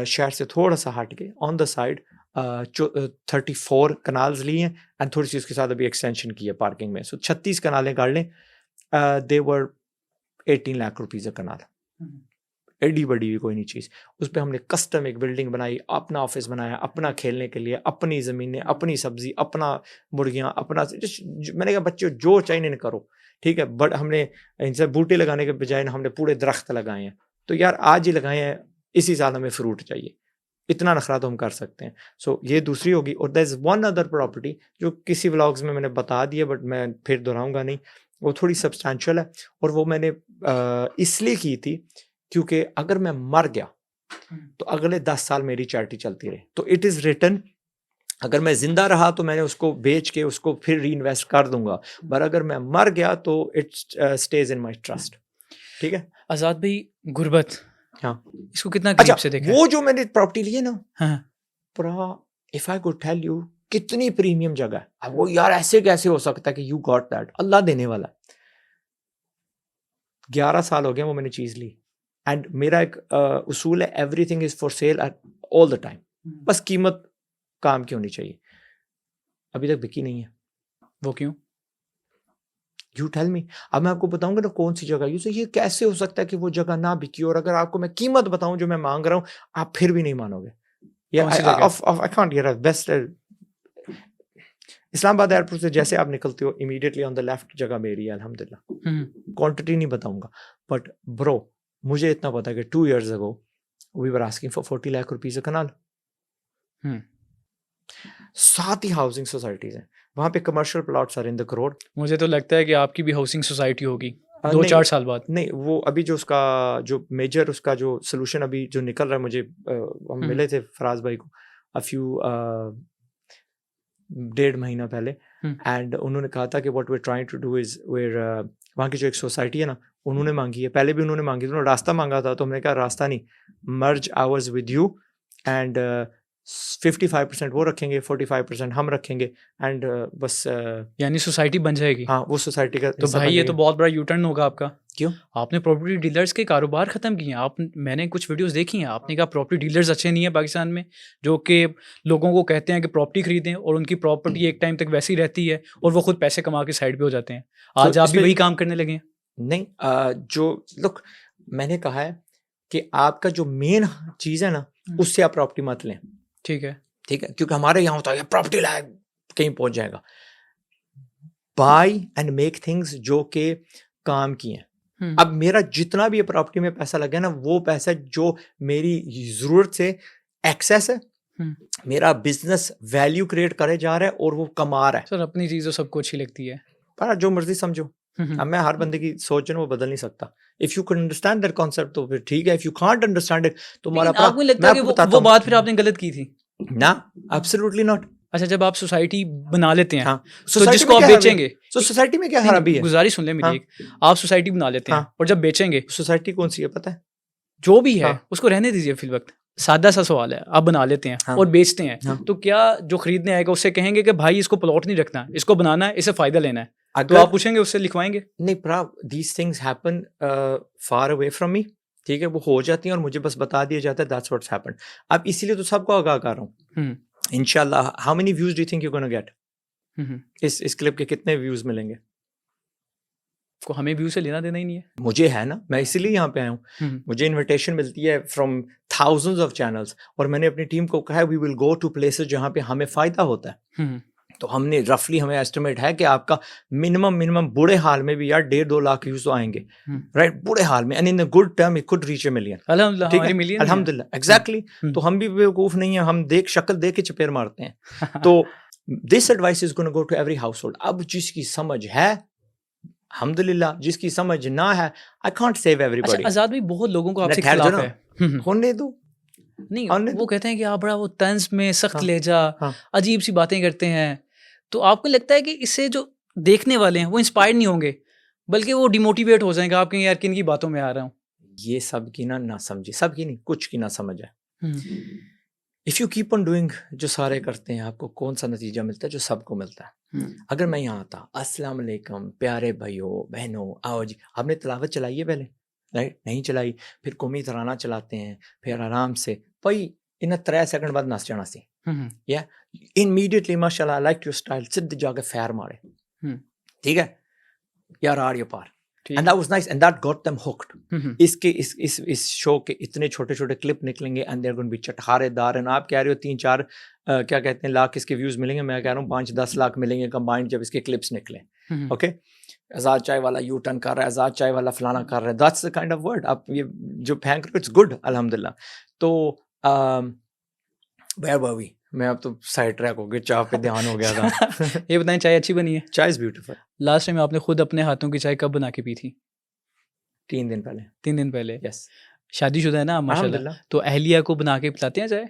शहर से थोड़ा सा हट के ऑन द साइड 34 कनाल्स ली हैं, एंड थोड़ी सी उसके साथ अभी एक्सटेंशन की है पार्किंग में, सो 36 कनालें गाड़ लें। There were 18 lakh rupees a kanal, एडी बड़ी भी कोई नहीं चीज़। उस पर हमने कस्टम एक बिल्डिंग बनाई, अपना ऑफिस बनाया, अपना खेलने के लिए, अपनी ज़मीनें, अपनी सब्जी, अपना मुर्गियाँ, अपना, मैंने कहा बच्चों जो चाहिए नहीं करो, ठीक है, बट हमने इनसे बूटे लगाने के बजाय हमने पूरे दरख्त लगाए हैं। तो यार आज ही लगाए हैं, इसी साल हमें फ्रूट चाहिए, इतना नखरा तो हम कर सकते हैं। सो ये दूसरी होगी। और there is one other property जो किसी व्लॉग्स में मैंने बता दिया, बट मैं फिर दोहराऊंगा नहीं, वो थोड़ी सब्सटैंशियल है, और वो मैंने इसलिए की थी क्योंकि अगर मैं मर गया तो अगले 10 साल मेरी चैरिटी चलती रहे। तो इट इज़ रिटन, अगर मैं जिंदा रहा तो मैंने उसको बेच के उसको फिर री इन्वेस्ट कर दूंगा, पर अगर मैं मर गया तो it stage in my trust. ठीक है आज़ाद भाई, गुर्बत, हाँ, इसको कितना करीब से देखा है? वो जो मैंने प्रॉपर्टी ली है ना, हाँ, पूरा, if I could tell you कितनी प्रीमियम जगह है। अब वो यार ऐसे कैसे हो सकता है कि यू गॉट दैट, अल्लाह देने वाला। 11 साल हो गए वो मैंने चीज़ ली, एंड मेरा एक उसूल है, everything is for sale at all the time, बस कीमत काम की होनी चाहिए। अभी तक बिकी नहीं है। वो क्यों? You tell me. अब मैं आपको बताऊंगा ना कौन सी जगह, ये कैसे हो सकता है कि वो जगह ना बिकी, और अगर आपको मैं कीमत बताऊं जो मैं मांग रहा हूं, आप फिर भी नहीं मानोगे। I can't get best. Islamabad airport से जैसे आप निकलते हो, इमीडिएटली ऑन द लेफ्ट जगह मेरी है, अल्हम्दुलिल्लाह। क्वांटिटी नहीं बताऊंगा, बट ब्रो मुझे इतना पता है कि 2 years ago we were asking for 40 lakh rupees a kanal. साथ ही हाउसिंग सोसाइटीज हैं वहाँ पे, commercial plots are in the crore. मुझे तो लगता है कि आपकी भी हाउसिंग सोसाइटी होगी 2-4 साल बाद। नहीं, वो अभी जो उसका जो मेजर उसका जो सोल्यूशन अभी जो निकल रहा है, मुझे हम मिले थे फराज भाई को अ फ्यू 1.5 महीना पहले, एंड उन्होंने कहा था कि what we are trying to do is where वहाँ की जो एक सोसाइटी है ना, उन्होंने मांगी है, पहले भी उन्होंने मांगी थी, उन्होंने रास्ता मांगा था, तो हमने कहा रास्ता नहीं, मर्ज आवर्स विद यू एंड 55% वो रखेंगे, 45% हम रखेंगे एंड बस यानी सोसाइटी बन जाएगी। हाँ, वो सोसाइटी का तो भाई ये तो बहुत बड़ा यू टर्न होगा आपका। क्यों? आपने प्रॉपर्टी डीलर्स के कारोबार खत्म किए हैं। आप, मैंने कुछ वीडियोस देखी हैं, आपने कहा प्रॉपर्टी डीलर्स अच्छे नहीं है पाकिस्तान में, जो कि लोगों को कहते हैं कि प्रॉपर्टी खरीदें और उनकी प्रॉपर्टी एक टाइम तक वैसी रहती है और वो खुद पैसे कमा के साइड पे हो जाते हैं। आज आप भी वही काम करने लगे हैं? नहीं, जो लुक, मैंने कहा है कि आपका जो मेन चीज़ है ना, उससे आप प्रॉपर्टी मत लें। ठीक है, ठीक है, क्योंकि हमारे यहाँ होता है प्रॉपर्टी लाए कहीं पहुंच जाएगा। बाय एंड मेक थिंग्स जो कि काम की हैं। अब मेरा जितना भी प्रॉपर्टी में पैसा लगे ना, वो पैसा जो मेरी जरूरत से एक्सेस है, मेरा बिजनेस वैल्यू क्रिएट करे जा रहा है और वो कमा रहा है। सर अपनी चीज़ तो सबको अच्छी लगती है, पर जो मर्जी समझो। अब मैं हर बंदे की सोच है ना, वो बदल नहीं सकता। If you can understand that concept तो फिर ठीक है, if you can't understand it तो हमारा आपको लगता है कि वो बात फिर आपने गलत की थी ना? Absolutely not. अच्छा, जब आप सोसाइटी बना लेते हैं, हाँ, तो जिसको आप बेचेंगे, तो सोसाइटी में क्या खराबी है? गुजारिश सुन ले मेरी एक, आप सोसाइटी बना लेते हैं और जब बेचेंगे, सोसाइटी कौन सी है पता है? जो भी है उसको रहने दीजिए फिल वक्त। सादा सा सवाल है, आप बना लेते हैं और बेचते हैं, तो क्या जो खरीदने आएगा उससे कहेंगे कि भाई इसको प्लॉट नहीं रखना, इसको बनाना है, इसे फायदा लेना है, तो आप पूछेंगे उससे लिखवाएंगे? नहीं प्राव, these things happen far away from me. ठीक है, वो हो जाती हैं और मुझे बस बता दिया जाता है दैट्स व्हाट्स हैपेंड। अब इसीलिए तो सबको आगाह कर रहा हूँ। इंशाल्लाह, how many views do you think you gonna get? इस क्लिप के कितने व्यूज मिलेंगे? को हमें व्यू से लेना देना ही नहीं है। मुझे है ना, मैं इसीलिए यहाँ पे आया हूँ। मुझे इनविटेशन मिलती है फ्रॉम थाउजेंड्स ऑफ चैनल्स और मैंने अपनी टीम को कहा है we will go to places जहाँ पे हमें फायदा होता है। तो हमने रफली, हमें एस्टिमेट है कि आपका मिनिमम बुरे हाल में भी यार 1.5-2 लाख व्यूज तो आएंगे, राइट? बुरे हाल में, and in good term it could reach 1 million. अल्हम्दुलिल्लाह, एग्जैक्टली। तो हम भी बेवकूफ नहीं है, हम शक्ल देख के चपेर मारते हैं। तो this advice is gonna go to every household. अब जिसकी समझ है अल्हम्दुलिल्लाह, जिसकी समझ ना है I can't save everybody. Azad भाई, बहुत लोगों को आपसे खिलाफ है। होने दो। नहीं, वो कहते हैं कि आप बड़ा वो तंज में सख्त लहजा, अजीब सी बातें करते हैं। तो आपको लगता है कि इससे जो देखने वाले हैं वो इंस्पायर्ड नहीं होंगे, बल्कि वो डिमोटिवेट हो जाएंगे? आप कहेंगे यार किन की बातों में आ रहा हूँ। ये सब की ना समझी, सब की नहीं, कुछ की ना समझ है। If you keep on doing, जो सारे करते हैं, आपको कौन सा नतीजा मिलता है? जो सबको मिलता है। अगर मैं यहाँ आता, अस्सलाम वालेकुम प्यारे भाइयों बहनों, आओ जी, आपने तिलावत चलाई है पहले? राइट, नहीं चलाई। फिर कौमी तराना चलाते हैं, फिर आराम से भाई इन 3 सेकंड बाद नस जाना सी, या इमीडिएटली माशाल्लाह आई लाइक योर स्टाइल, सिद्ध जाके फैर मारे। ठीक है यार, are you par, and that was nice and that got them hooked. इसके इस शो के इतने छोटे छोटे क्लिप निकलेंगे and they're going to be चटखारेदार। and आप कह रहे हो 3-4 क्या कहते हैं लाख इसके व्यूज मिलेंगे, मैं कह रहा हूँ 5-10 लाख मिलेंगे कंबाइंड जब इसके क्लिप्स निकले। ओके, आजाद चाय वाला यू टर्न कर रहा है, आजाद चाय वाला फलाना कर रहा है, that's the kind of word आप ये जो फेंक रहे हो, इट्स गुड अल्हम्दुलिल्लाह। तो वेयर वर वी? मैं अब तो साइड ट्रैक हो गया, चाय पे ध्यान हो गया था। ये बताएं, चाय अच्छी बनी है? चाय इज ब्यूटीफुल। लास्ट टाइम आपने खुद अपने हाथों की चाय कब बना के पी थी? 3 दिन पहले। 3 दिन पहले? यस। शादीशुदा है ना माशाल्लाह, तो अहलिया को बना के पिलाते हैं चाय?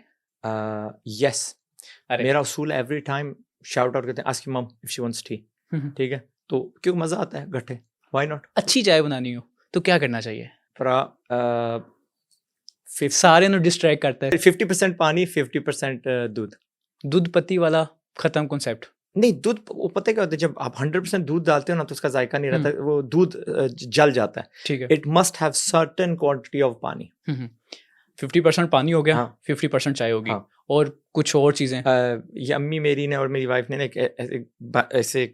यस। मेरा उसूल एवरी टाइम शाउट आउट करते हैं, आस्क योर मम इफ शी वांट्स टी। ठीक है, तो क्यों मजा आता है गट्ठे, व्हाई नॉट? अच्छी चाय बनानी हो तो क्या करना चाहिए? सारे नो डिस्ट्रैक्ट करता है। 50% पानी, 50% दूध। दूध पत्ती वाला खत्म कॉन्सेप्ट। नहीं, दूध वो पता क्या होता है, जब आप 100% दूध डालते हो ना तो उसका जायका नहीं रहता, वो दूध जल जाता है। ठीक है, it must have certain quantity of पानी। 50% पानी हो गया, 50% चाय होगी, और कुछ और चीजें। ये अम्मी मेरी ने और मेरी वाइफ ने ऐसे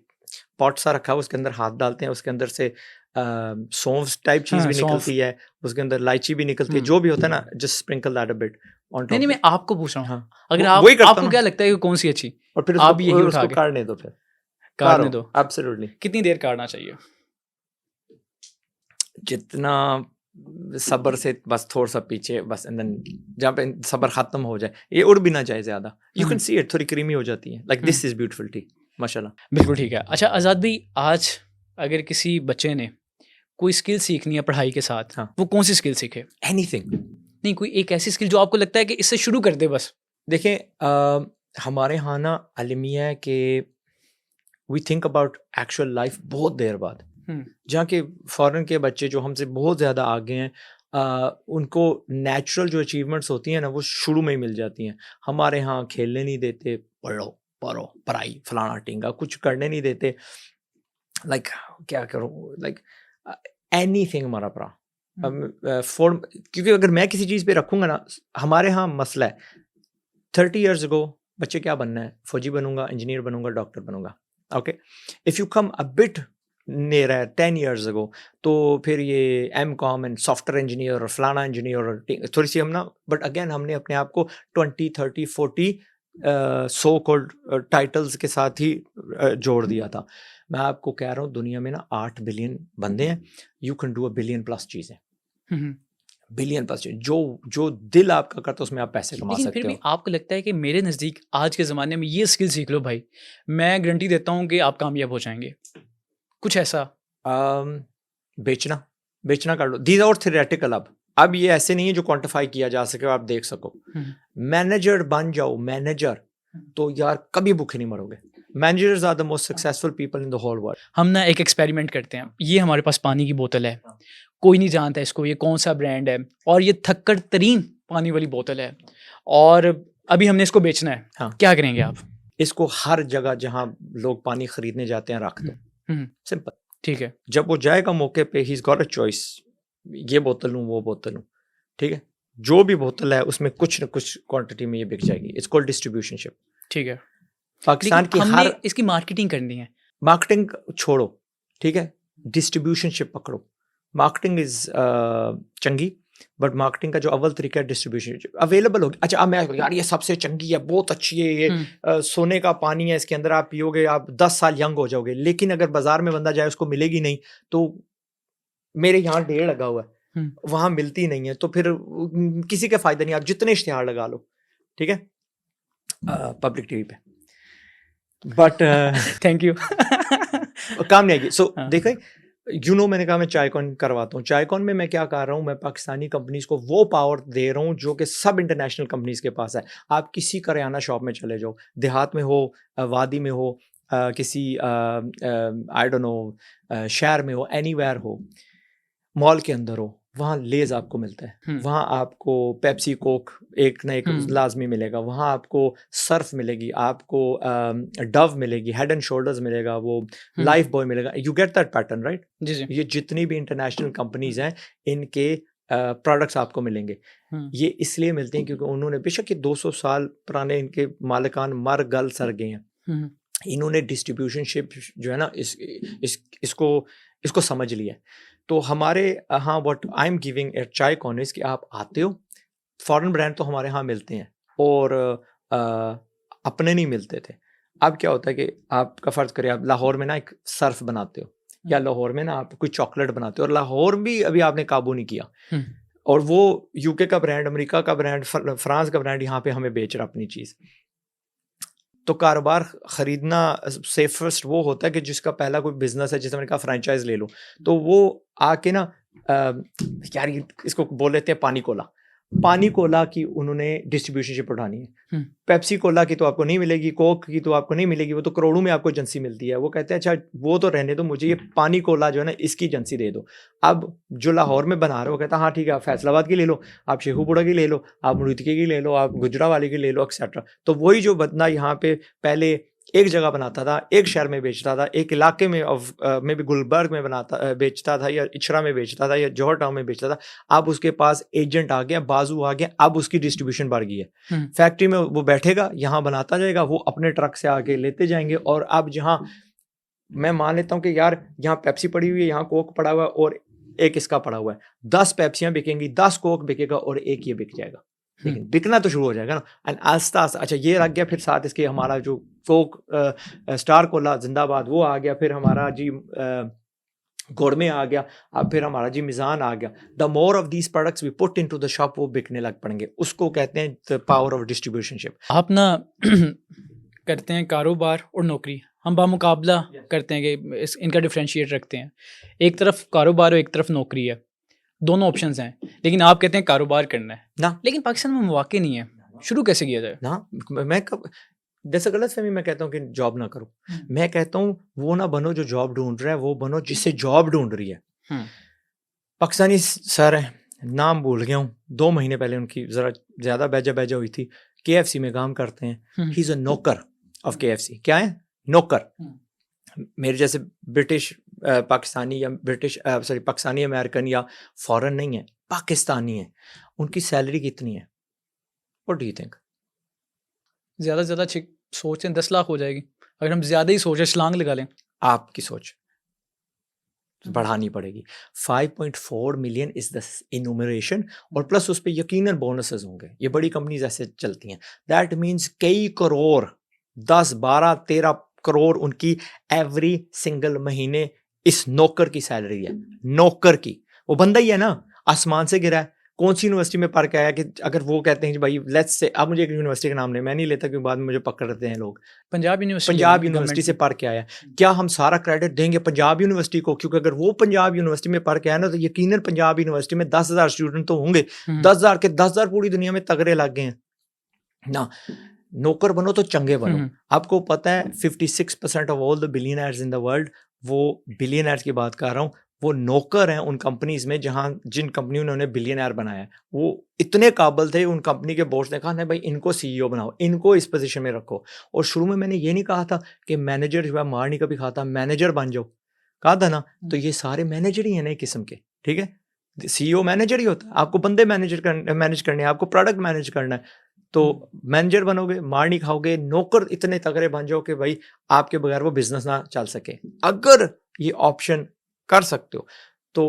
पॉट सा रखा, उसके अंदर हाथ डालते हैं, उसके अंदर से सौंफ टाइप चीज भी निकलती है, उसके अंदर इलायची भी निकलती है, जो भी होता है ना, just sprinkle that a bit on top. नहीं, मैं आपको पूछ रहा हूँ, अगर आपको क्या लगता है कि कौन सी अच्छी, और फिर आप यही उठा के काटने दो, फिर काटने दो। एब्सोल्युटली। कितनी देर काटना चाहिए? जितना सब्र से, बस थोड़ा सा पीछे, बस जहाँ पे सब्र खत्म हो जाए, ये उड़ भी ना जाए ज्यादा, यू कैन सी इट, थोड़ी क्रीमी हो जाती है। Like this is beautiful T, माशाल्लाह। बिल्कुल ठीक है। अच्छा आजाद भाई, आज अगर किसी बच्चे ने कोई स्किल सीखनी है पढ़ाई के साथ, वो कौन सी स्किल सीखे? एनीथिंग। नहीं, कोई एक ऐसी स्किल जो आपको लगता है कि इससे शुरू कर दे बस। देखें, हमारे यहाँ ना अलमिया है कि we think about actual life बहुत देर बाद। हम्म। जहाँ के फॉरेन के बच्चे जो हमसे बहुत ज़्यादा आगे हैं, उनको नेचुरल जो अचीवमेंट्स होती हैं ना वो शुरू में ही मिल जाती हैं। हमारे यहाँ खेलने नहीं देते, पढ़ो पढ़ाई फलाना टींगा, कुछ करने नहीं देते। लाइक क्या करूँ, लाइक एनीथिंग हमारा पड़ा फॉर्म, क्योंकि अगर मैं किसी चीज़ पे रखूँगा ना, हमारे यहाँ मसला है 30 years ago बच्चे क्या बनना है, फौजी बनूंगा, इंजीनियर बनूंगा, डॉक्टर बनूंगा। Okay, if you come a bit near है 10 years ago, तो फिर ये M.Com एंड सॉफ्टवेयर इंजीनियर और फलाना इंजीनियर और थोड़ी सी हम ना, बट अगेन हमने अपने आप को 20, 30, 40 सो कॉल्ड टाइटल्स के साथ ही जोड़ दिया था। मैं आपको कह रहा हूँ दुनिया में ना 8 बिलियन बंदे हैं, you can do a billion plus चीज़ें, बिलियन प्लस चीज़ें, जो दिल आपका करता है उसमें आप पैसे कमा लेकिन सकते फिर हो। भी आपको लगता है कि मेरे नज़दीक आज के ज़माने में ये स्किल सीख लो भाई, मैं गारंटी देता हूँ कि आप कामयाब हो जाएंगे, कुछ ऐसा? बेचना कर लो, दीज आर थियोरेटिकल। अब ये ऐसे नहीं है जो क्वांटिफाई किया जा सके, आप देख सको। मैनेजर बन जाओ, मैनेजर, तो यार कभी भूखे नहीं मरोगे। Managers are the most successful people in the whole world. हम ना एक एक्सपेरिमेंट करते हैं, ये हमारे पास पानी की बोतल है, कोई नहीं जानता इसको ये कौन सा ब्रांड है, और ये थक्कड़ तरीन पानी वाली बोतल है, और अभी हमने इसको बेचना है। हाँ। क्या करेंगे आप? इसको हर जगह जहां लोग पानी खरीदने जाते हैं रख दो, सिंपल। ठीक है, जब वो जाएगा मौके पे, he is got a choice, ये बोतल लूं वो बोतल लूं, ठीक है, जो भी बोतल है उसमें कुछ न कुछ क्वांटिटी में ये बिक जाएगी। It's called distributionship. ठीक है, पाकिस्तान की हमने हर इसकी मार्केटिंग करनी है। मार्केटिंग छोड़ो, ठीक है, डिस्ट्रीब्यूशनशिप पकड़ो। मार्केटिंग इज चंगी, बट मार्केटिंग का जो अव्वल तरीका है डिस्ट्रीब्यूशन अवेलेबल होगी। अच्छा, अब मैं यार ये सबसे चंगी है, बहुत अच्छी है, ये सोने का पानी है, इसके अंदर आप पियोगे आप 10 साल यंग हो जाओगे। लेकिन अगर बाजार में बंदा जाए उसको मिलेगी नहीं, तो मेरे यहाँ ढेर लगा हुआ है, वहां मिलती नहीं है, तो फिर किसी का फायदा नहीं। आप जितने इश्तिहार लगा लो, ठीक है, पब्लिक टीवी पे, बट थैंक यू। काम नहीं आएगी। सो देखो, मैंने कहा मैं चायकॉन करवाता हूँ। चायकॉन में मैं क्या कर रहा हूँ, मैं पाकिस्तानी कंपनीज को वो पावर दे रहा हूँ जो कि सब इंटरनेशनल कंपनीज के पास है। आप किसी करियाना शॉप में चले जाओ, देहात में हो, वादी में हो, किसी आई डोंट नो शहर में हो, एनीवेयर हो, मॉल के अंदर हो, वहाँ लेज आपको मिलता है, वहाँ आपको पेप्सी कोक एक ना एक लाजमी मिलेगा, वहाँ आपको सर्फ मिलेगी, आपको डव मिलेगी, हेड एंड शोल्डर्स मिलेगा, वो लाइफ बॉय मिलेगा। You get that pattern right? ये जितनी भी इंटरनेशनल कंपनीज हैं, इनके प्रोडक्ट्स आपको मिलेंगे। ये इसलिए मिलते हैं क्योंकि उन्होंने, बेशक ये 200 साल पुराने इनके मालिकान मर गल सर गए हैं, इन्होंने डिस्ट्रीब्यूशनशिप जो है ना इसको समझ लिया। तो हमारे हाँ, what I am giving at Chaicon is कि आप आते हो, फॉरेन ब्रांड तो हमारे यहाँ मिलते हैं और अपने नहीं मिलते थे। अब क्या होता है कि आपका फ़र्ज़ करिए आप लाहौर में ना एक सर्फ बनाते हो, या लाहौर में ना आप कोई चॉकलेट बनाते हो, और लाहौर भी अभी आपने काबू नहीं किया, और वो यूके का ब्रांड, अमेरिका का ब्रांड, फ्रांस का ब्रांड यहाँ पे हमें बेच रहा अपनी चीज़। तो कारोबार ख़रीदना सेफेस्ट वो होता है कि जिसका पहला कोई बिजनेस है, जैसे मैंने कहा फ्रेंचाइज ले लो, तो वो आके ना यार इसको बोल लेते हैं पानी कोला की उन्होंने डिस्ट्रीब्यूशनशिप उठानी है। पेप्सी कोला की तो आपको नहीं मिलेगी, कोक की तो आपको नहीं मिलेगी, वो तो करोड़ों में आपको एजेंसी मिलती है। वो कहते हैं अच्छा वो तो रहने दो, मुझे ये पानी कोला जो है ना इसकी एजेंसी दे दो। अब जो लाहौर में बना रहे हो, वो कहता है हाँ ठीक है, आप फैसलाबाद की ले लो, आप शेखुपुरा की ले लो, आप मुरीदके की ले लो, आप गुजरावाली की ले लो, एक्सेट्रा। तो वही जो बंदा यहाँ पे पहले एक जगह बनाता था, एक शहर में बेचता था, एक इलाके में में भी गुलबर्ग में बेचता था, या इचरा में बेचता था, या जौहर टाउन में बेचता था। अब उसके पास एजेंट आ गया, बाजू आ गया, अब उसकी डिस्ट्रीब्यूशन बढ़ गई है। फैक्ट्री में वो बैठेगा, यहाँ बनाता जाएगा, वो अपने ट्रक से आके लेते जाएंगे। और अब जहाँ मैं मान लेता हूँ कि यार यहाँ पेप्सी पड़ी हुई है, यहाँ कोक पड़ा हुआ है, और एक इसका पड़ा हुआ है, 10 पेप्सियाँ बिकेंगी, 10 कोक बिकेगा, और एक ये बिक जाएगा। लेकिन बिकना तो शुरू हो जाएगा ना, एंड आस्ता आस्ता अच्छा ये रख गया, फिर साथ इसके हमारा जो कोक स्टार कोला जिंदाबाद वो आ गया, फिर हमारा जी गोरमे आ गया, अब फिर हमारा जी मिजान आ गया। The more of these products we put into the shop, वो बिकने लग पड़ेंगे। उसको कहते हैं द पावर ऑफ डिस्ट्रीब्यूशनशिप। आप ना करते हैं कारोबार और नौकरी, हम बामुकाबला करते हैं कि इनका डिफरेंशिएट रखते हैं। एक तरफ कारोबार और एक तरफ नौकरी है, दोनों ऑप्शंस हैं, लेकिन आप कहते हैं कारोबार करना है ना। लेकिन पाकिस्तान में मौके नहीं है, शुरू कैसे किया जाए? ना मैं जैसे गलत फहमी मैं कहता हूँ कि जॉब ना करो, मैं कहता हूँ वो ना बनो जो जॉब ढूंढ रहा है, वो बनो जिससे जॉब ढूंढ रही है। पाकिस्तानी सर हैं, नाम भूल गया हूँ, 2 महीने पहले उनकी ज़रा ज़्यादा बैजा हुई थी, KFC में काम करते हैं, ही इज़ अ नौकर ऑफ KFC। क्या है? नौकर। मेरे जैसे ब्रिटिश पाकिस्तानी या पाकिस्तानी अमेरिकन या फॉरेन नहीं है, पाकिस्तानी है। उनकी सैलरी कितनी है? What do you think? ज़्यादा से ज़्यादा सोचें 10 लाख हो जाएगी। अगर हम ज़्यादा ही सोचें, छलांग लगा लें। आपकी सोच बढ़ानी पड़ेगी। 5.4 मिलियन इज द इनुमरेशन, और प्लस उस पर यकीनन बोनसेस होंगे। ये बड़ी कंपनीज ऐसे चलती हैं। दैट मीन्स कई करोड़, 10, 12, 13 करोड़ उनकी एवरी सिंगल महीने इस नौकर की सैलरी है। नौकर की, वो बंदा ही है ना, आसमान से गिरा है। कौन सी यूनिवर्सिटी में पढ़ के आया कि अगर वो कहते हैं कि भाई लेट्स से, अब मुझे एक यूनिवर्सिटी का नाम नहीं, मैं नहीं लेता क्योंकि बाद में मुझे पकड़ते हैं लोग। पंजाब यूनिवर्सिटी से पढ़ के आया, क्या हम सारा क्रेडिट देंगे पंजाब यूनिवर्सिटी को? क्योंकि अगर वो पंजाब यूनिवर्सिटी में पढ़ के आया ना, तो यकीनन पंजाब यूनिवर्सिटी में 10,000 स्टूडेंट तो होंगे। 10,000 के 10,000 पूरी दुनिया में तगड़े लग गए हैं ना। नौकर बनो तो चंगे बनो। आपको पता है 56% of all the billionaires in the world, वो बिलियनर्स की बात कर रहा हूँ, वो नौकर हैं उन कंपनीज में जिन कंपनियों ने उन्हें बिलियनर बनाया है। वो इतने काबिल थे, उन कंपनी के बोर्ड ने कहा नहीं भाई इनको CEO बनाओ, इनको इस पोजीशन में रखो। और शुरू में मैंने ये नहीं कहा था कि मैनेजर जो है मार नहीं कभी खाता, मैनेजर बन जाओ, कहा था ना। तो ये सारे मैनेजर ही हैं नए किस्म के, ठीक है। CEO मैनेजर ही होता है, आपको बंदे मैनेज करने हैं, आपको प्रोडक्ट मैनेज करना है। तो मैनेजर बनोगे, मार नहीं खाओगे, नौकर इतने तगड़े बन जाओ कि भाई आपके बगैर वो बिजनेस ना चल सके। अगर ये ऑप्शन कर सकते हो तो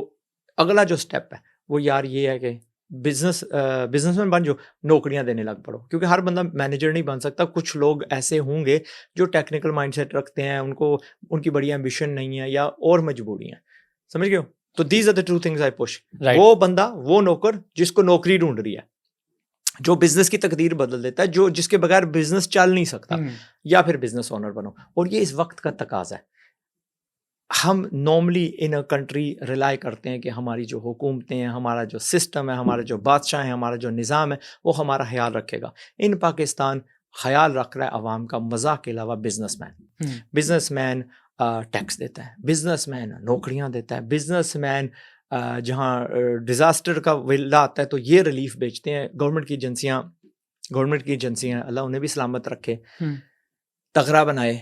अगला जो स्टेप है वो यार ये है कि बिजनेसमैन बन जाओ, नौकरियां देने लग पड़ो। क्योंकि हर बंदा मैनेजर नहीं बन सकता। कुछ लोग ऐसे होंगे जो टेक्निकल माइंडसेट रखते हैं, उनकी बड़ी एम्बिशन नहीं है या और मजबूरियां, समझ गए हो? तो these are the two things I push. वो बंदा, वो नौकर जिसको नौकरी ढूंढ रही है, जो बिजनेस की तकदीर बदल देता है, जो जिसके बगैर बिजनेस चल नहीं सकता, या फिर बिजनेस ओनर बनो। और ये इस वक्त का तकाजा है। हम normally in a country rely करते हैं कि हमारी जो हुकूमतें हैं, हमारा जो सिस्टम है, हमारा जो बादशाह है, हमारा जो निज़ाम है, वो हमारा ख्याल रखेगा। इन पाकिस्तान ख्याल रख रहा है आवाम का, मज़ा के अलावा बिजनेसमैन टैक्स देता है, बिजनेसमैन नौकरियां देता है, बिजनेसमैन जहाँ डिज़ास्टर का विला आता है तो ये रिलीफ बेचते हैं। गवर्नमेंट की एजेंसियाँ अल्लाह उन्हें भी सलामत रखे, तगड़ा बनाए।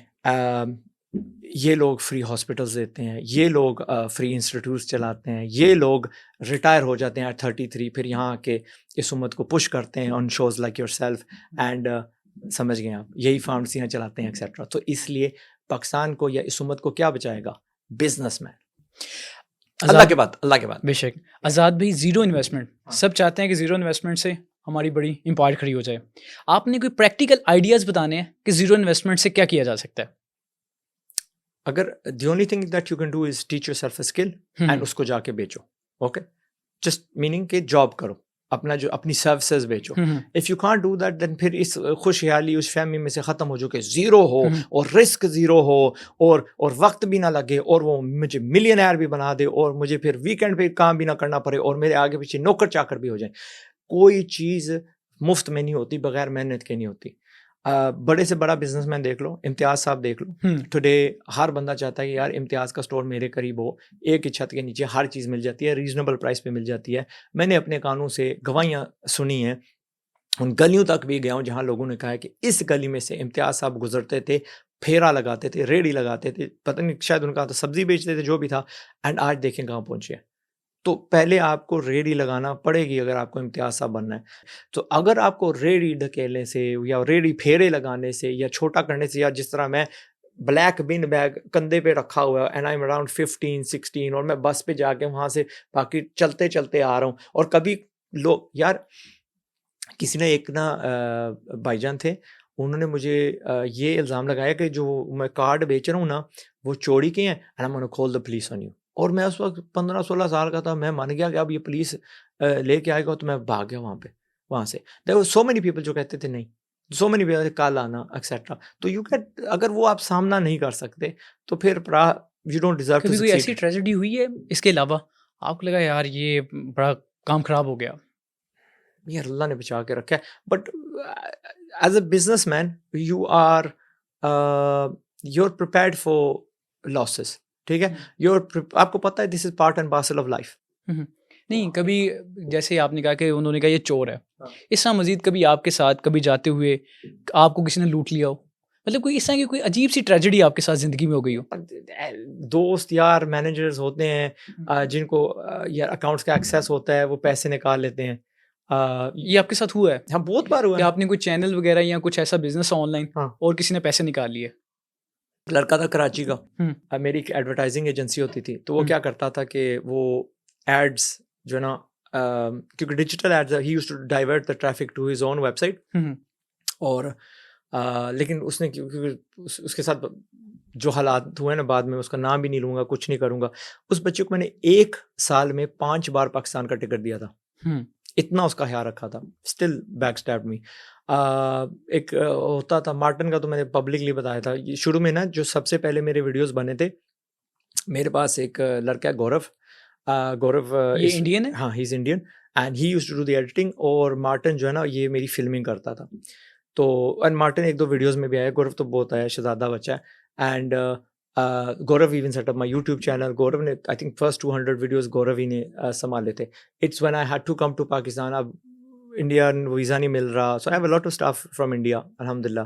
ये लोग फ्री हॉस्पिटल्स देते हैं, ये लोग फ्री इंस्टीट्यूट्स चलाते हैं, ये लोग रिटायर हो जाते हैं 33, फिर यहाँ आके इस उम्मत को पुश करते हैं on shows like yourself and समझ गए आप, यही फार्मेसियाँ चलाते हैं एक्सेट्रा। तो इसलिए पाकिस्तान को या इस उम्मत को क्या बचाएगा? बिजनेसमैन। अल्लाह के बाद बेशक। आज़ाद भाई, जीरो इन्वेस्टमेंट, सब चाहते हैं कि जीरो इन्वेस्टमेंट से हमारी बड़ी इम्पायर खड़ी हो जाए। आपने कोई प्रैक्टिकल आइडियाज़ बताने हैं कि जीरो इन्वेस्टमेंट से क्या किया जा सकता है? अगर the only thing that you can do is teach yourself a skill and उसको जाके बेचो। ओके, जस्ट मीनिंग कि जॉब करो, अपनी सर्विसेज बेचो। If you can't do that, then फिर इस खुशहाली उस फैमिली में से ख़त्म हो, जो कि ज़ीरो हो और रिस्क ज़ीरो हो और वक्त भी ना लगे और वो मुझे मिलियनर भी बना दे और मुझे फिर वीकेंड पे काम भी ना करना पड़े और मेरे आगे पीछे नौकर चाकर भी हो जाए। कोई चीज़ मुफ्त में नहीं होती, बगैर मेहनत के नहीं होती। बड़े से बड़ा बिजनेसमैन देख लो, इम्तियाज़ साहब देख लो। टुडे हर बंदा चाहता है कि यार इम्तियाज़ का स्टोर मेरे करीब हो, एक ही छत के नीचे हर चीज़ मिल जाती है, रीजनेबल प्राइस पे मिल जाती है। मैंने अपने कानों से गवाहियाँ सुनी हैं, उन गलियों तक भी गया हूँ जहाँ लोगों ने कहा है कि इस गली में से इम्तियाज़ साहब गुजरते थे, फेरा लगाते थे, रेड़ी लगाते थे, पता नहीं शायद उनका तो सब्जी बेचते थे, जो भी था। एंड आज देखें कहाँ पहुँचे। तो पहले आपको रेडी लगाना पड़ेगी अगर आपको इम्तियाज़ साहब बनना है। तो अगर आपको रेडी ढकेलने से या रेडी फेरे लगाने से या छोटा करने से, या जिस तरह मैं ब्लैक बिन बैग कंधे पे रखा हुआ है एंड आई एम अराउंड 15-16 और मैं बस पे जाके वहाँ से बाकी चलते चलते आ रहा हूँ। और कभी लोग, यार किसी ने एक ना भाईजान थे, उन्होंने मुझे ये इल्ज़ाम लगाया कि जो मैं कार्ड बेच रहा हूँ ना वो चोरी के हैं and I am gonna call the police on you. और मैं उस वक्त 15-16 साल का था, मैं मान गया कि अब ये पुलिस लेके आएगा, तो मैं भाग गया वहाँ से। There were so many people जो कहते थे नहीं, सो मेनी पीपल कल आना एक्सेट्रा। तो यू कैन, अगर वो आप सामना नहीं कर सकते तो फिर यू डोंट डिजर्व टू कभी कोई ऐसी सक्सीड। ट्रेजेडी हुई है इसके अलावा आपको लगा यार ये बड़ा काम खराब हो गया? यार अल्लाह ने बचा के रखा है, but as a businessman you are you're prepared for losses, ठीक है, आपको पता है this is part and parcel of life. नहीं, कभी जैसे आपने कहा कि उन्होंने कहा ये चोर है, हाँ। इस तरह मजीद कभी आपके साथ कभी जाते हुए आपको किसी ने लूट लिया हो, मतलब कोई इस तरह की कोई अजीब सी ट्रेजेडी आपके साथ ज़िंदगी में हो गई हो? दोस्त यार मैनेजर्स होते हैं जिनको यार अकाउंट्स का एक्सेस होता है, वो पैसे निकाल लेते हैं। ये आपके साथ हुआ है हाँ बहुत बार हुआ कि है। आपने कोई चैनल वगैरह या कुछ ऐसा बिजनेस ऑनलाइन हाँ। और किसी ने पैसे निकाल लिए? लड़का था कराची का, हम्म। मेरी एक एडवर्टाइजिंग एजेंसी होती थी, तो वो हम्म। क्या करता था कि वो एड्स जो है ना, क्योंकि digital ads he used to divert the traffic to his own website, और लेकिन उसने क्योंकि उसके साथ जो हालात हुए ना, बाद में उसका नाम भी नहीं लूंगा, कुछ नहीं करूंगा, उस बच्चे को मैंने 1 साल में 5 बार पाकिस्तान का टिकट दिया था, इतना उसका ख्याल रखा था, स्टिल बैक स्टैब मी। एक होता था मार्टिन का, तो मैंने पब्लिकली बताया था, ये शुरू में ना जो सबसे पहले मेरे वीडियोस बने थे, मेरे पास एक लड़का है गौरव, ये इंडियन है? हाँ he is Indian and he used to do the editing, और मार्टिन जो है ना ये मेरी फिल्मिंग करता था। तो एंड मार्टिन 1-2 वीडियोस में भी आया, गौरव तो बहुत आया, शहजादा बच्चा है। And Gaurav even set up my YouTube channel, Gaurav ने I think first 200 videos Gaurav ही ने संभाले थे। It's when I had to come to Pakistan, अब इंडियन वीज़ा नहीं मिल रहा, so I have a lot of staff from India अल्हम्दुलिल्लाह।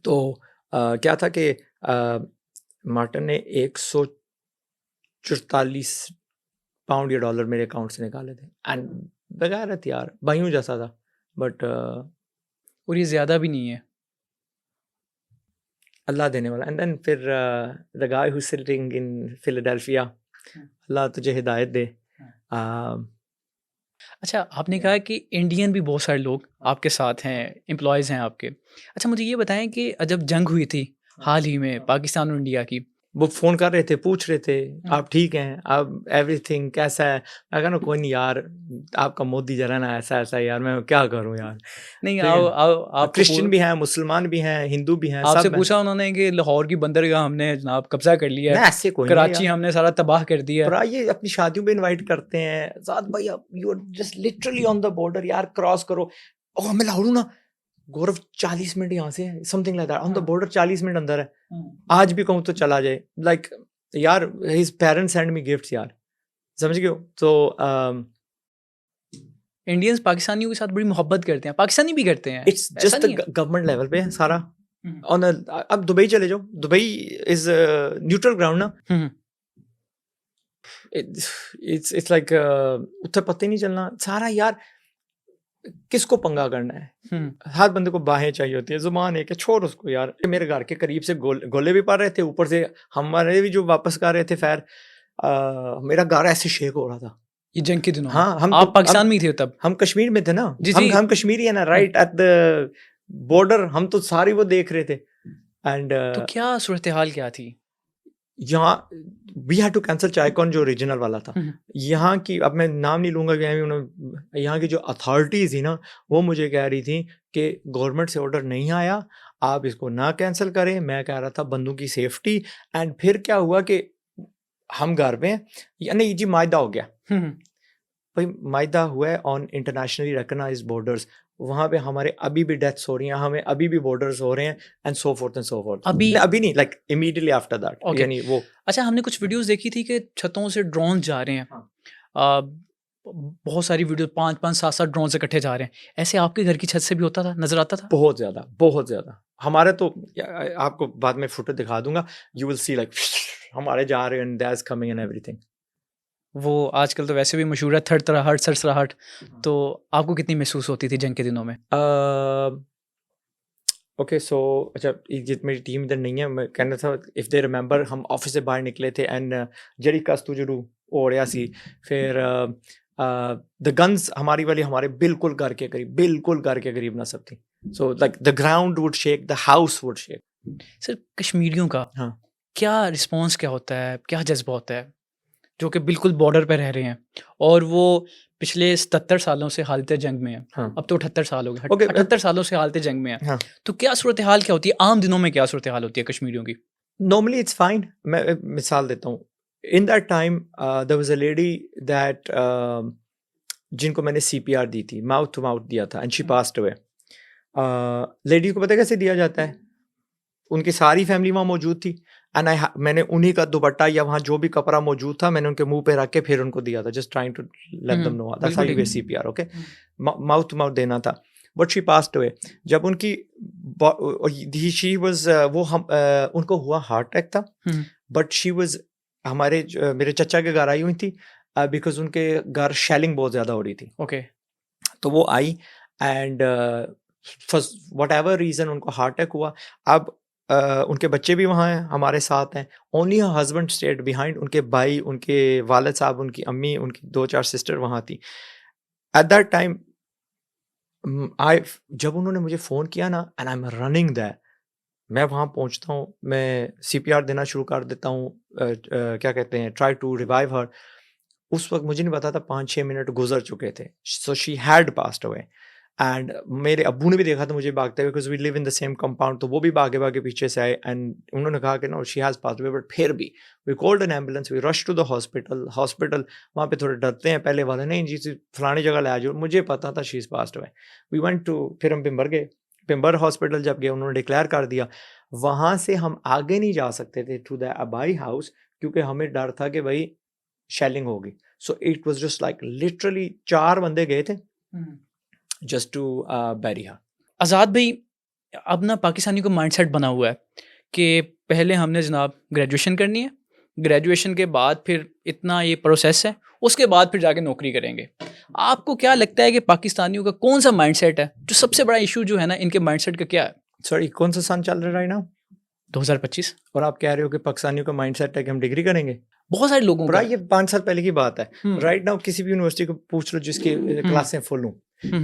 तो क्या था कि मार्टिन ने 144 पाउंड या डॉलर मेरे अकाउंट से निकाले थे, एंड बगैरत यार भाइयों जैसा था, बट और ये ज़्यादा भी नहीं है, अल्लाह देने वाला। एंड देन फिर the guy who sitting in Philadelphia, Allah तुझे हिदायत दे। अच्छा, आपने कहा कि इंडियन भी बहुत सारे लोग आपके साथ हैं, एम्प्लॉयज़ हैं आपके। अच्छा, मुझे ये बताएं कि जब जंग हुई थी हाल ही में पाकिस्तान और इंडिया की, वो फ़ोन कर रहे थे, पूछ रहे थे आप ठीक हैं, आप एवरीथिंग कैसा है? मैं कहा ना कोई नहीं यार, आपका मोदी जरा ना ऐसा ऐसा है यार, मैं क्या करूं यार। नहीं ठीक है आओ ना? आओ आप क्रिश्चियन भी हैं, मुसलमान भी हैं, हिंदू भी हैं, आपसे सब हैं। पूछा उन्होंने कि लाहौर की बंदरगाह हमने जनाब कब्जा कर लिया ना है, ऐसे कोई नहीं है कराची यार। हमने सारा तबाह कर दिया है। पर ये अपनी शादियों पे इनवाइट करते हैं, साथ भाई you are just literally on the border यार, क्रॉस करो। ओह मैं लाहौर हूं ना, गौरव 40 मिनट यहाँ से है, something like that, on the border 40 minute अंदर है। आज भी कहूँ तो चला जाए, लाइक यार his parents send me gifts यार, समझ गए हो? तो इंडियंस पाकिस्तानियों के साथ बड़ी मोहब्बत करते हैं, पाकिस्तानी भी करते हैं, इट्स जस्ट गवर्नमेंट लेवल पे है सारा। ऑन अब दुबई चले जाओ, दुबई इज न्यूट्रल ग्राउंड ना, इट्स लाइक उत्तर पत्ते नहीं चलना सारा यार, किसको पंगा करना है? हर बंदे को बाहें चाहिए होती है, जुबान एक है, छोड़ उसको यार। मेरे घर के करीब से गोले भी पड़ रहे थे, ऊपर से हमारे भी जो वापस कर रहे थे खैर, मेरा घर ऐसे शेक हो रहा था ये जंग के दिनों में। हाँ, आप पाकिस्तान में ही थे तब? हम कश्मीर में थे ना, जी जी, हम कश्मीरी है ना, राइट एट द बॉर्डर, हम तो सारी वो देख रहे थे। एंड तो क्या सूरत हाल क्या थी यहाँ? वी हैड टू कैंसिल चायकॉन जो ओरिजिनल वाला था। यहाँ की, अब मैं नाम नहीं लूंगा, यहाँ की जो अथॉरिटीज थी ना, वो मुझे कह रही थी कि गवर्नमेंट से ऑर्डर नहीं आया, आप इसको ना कैंसिल करें। मैं कह रहा था बंदों की सेफ्टी। एंड फिर क्या हुआ कि हम घर पे हैं, यानी जी मायदा हो गया भाई, मायदा हुआ है ऑन इंटरनेशनली रिकॉग्नाइज्ड बॉर्डर्स, वहाँ पे हमारे अभी भी डेथ्स हो रही हैं, हमें अभी भी बॉर्डर्स हो रहे हैं, एंड सो फोर्थ। अभी नहीं, लाइक इमीडिएटली आफ्टर दैट, यानी वो। अच्छा, हमने कुछ वीडियोस देखी थी कि छतों से ड्रोन जा रहे हैं। बहुत सारी वीडियो, 5-5, 7-7 ड्रोन से इकट्ठे जा रहे हैं। ऐसे आपके घर की छत से भी होता था, नजर आता था? बहुत ज्यादा। हमारे तो आपको बाद में फोटो दिखा दूंगा, यू विल सी लाइक हमारे जा रहे हैं, and that's coming and everything. वो आजकल तो वैसे भी मशहूर है, थरथराहट सरसराहट। तो आपको कितनी महसूस होती थी जंग के दिनों में? ओके सो अच्छा, मेरी टीम इधर नहीं है, मैं कहना था इफ दे रिमेंबर, हम ऑफिस से बाहर निकले थे, एंड जड़ी कस्तू जरू हो रहा सी, फिर द गन्स हमारी वाली हमारे बिल्कुल घर के करीब ना सब थी, so like the ground would shake, the house would shake. Sir, कश्मीरियों का हाँ, क्या रिस्पॉन्स क्या होता है, क्या जज्बा होता है, जो कि बिल्कुल बॉर्डर पे रह रहे हैं और वो पिछले 77 सालों से हालत जंग में है? हाँ। अब तो 78 साल हो गए, Okay, 78 सालों से हालत जंग में है। हाँ। तो क्या सूरत हाल क्या होती है आम दिनों में, क्या सूरत हाल होती है कश्मीरियों की? Normally it's fine. मैं मिसाल देता हूँ, in that time there was a lady that जिनको मैंने CPR दी थी, माउथ टू माउथ दिया था, and she passed away. Lady को पता है कैसे दिया जाता है? उनकी सारी फैमिली वहाँ मौजूद थी, एंड मैंने उन्हीं का दुपट्टा या वहाँ जो भी कपड़ा मौजूद था मैंने उनके मुंह पे रख के फिर उनको दिया था, just trying to let them know that's how you give CPR, okay? Mouth to mouth देना था, बट शी पास्ड अवे। जब उनकी शी वाज वो हम उनको हुआ हार्ट अटैक था, बट शी वाज मेरे चचा के घर आई हुई थी, बिकॉज उनके घर शेलिंग बहुत ज्यादा हो रही थी। ओके। तो वो आई, एंड वट एवर रीजन उनको हार्ट अटैक हुआ। अब उनके बच्चे भी वहाँ हैं, हमारे साथ हैं। Only husband stayed behind. उनके भाई, उनके वालिद साहब, उनकी अम्मी, उनकी 2-4 सिस्टर वहाँ थी। एट दैट टाइम जब उन्होंने मुझे फ़ोन किया ना, and I am running that, मैं वहाँ पहुँचता हूँ, मैं CPR देना शुरू कर देता हूँ, क्या कहते हैं, ट्राई टू रिवाइव हर। उस वक्त मुझे नहीं पता था 5-6 मिनट गुजर चुके थे, so she had passed away. And मेरे अब्बू ने भी देखा था मुझे भागते हुए, because we live in the same compound, तो वो भी भागे भागे पीछे से आए, एंड उन्होंने कहा कि no she has passed away, but फिर भी we called an ambulance, we rush to the hospital. वहाँ पे थोड़े डरते हैं पहले वाले, नहीं जी फलानी जगह ले आ जाओ, मुझे पता था she is passed away. We went to, फिर हम पिंबर गए, पिंबर हॉस्पिटल जब गए उन्होंने डिक्लेयर कर दिया। वहाँ से हम आगे नहीं जा सकते थे टू द अबाई हाउस, क्योंकि हमें डर था कि भाई शेलिंग होगी। So it was just like literally 4 बंदे गए थे जस्ट टू बैरी हर। आज़ाद भाई, अब ना पाकिस्तानी को माइंडसेट बना हुआ है कि पहले हमने जनाब ग्रेजुएशन करनी है, ग्रेजुएशन के बाद फिर इतना ये प्रोसेस है, उसके बाद फिर जाके नौकरी करेंगे। आपको क्या लगता है कि पाकिस्तानियों का कौन सा माइंडसेट है जो सबसे बड़ा इशू जो है ना इनके माइंडसेट का क्या है? सॉरी, कौन सा सन चल रहा है राइट नाउ? 2025। और आप कह रहे हो कि पाकिस्तानियों का माइंडसेट है कि हम डिग्री करेंगे? बहुत सारे लोगों का। ये 5 साल पहले की बात है। राइट नाउ किसी भी यूनिवर्सिटी को पूछ लो जिसकी क्लासें फुल हों,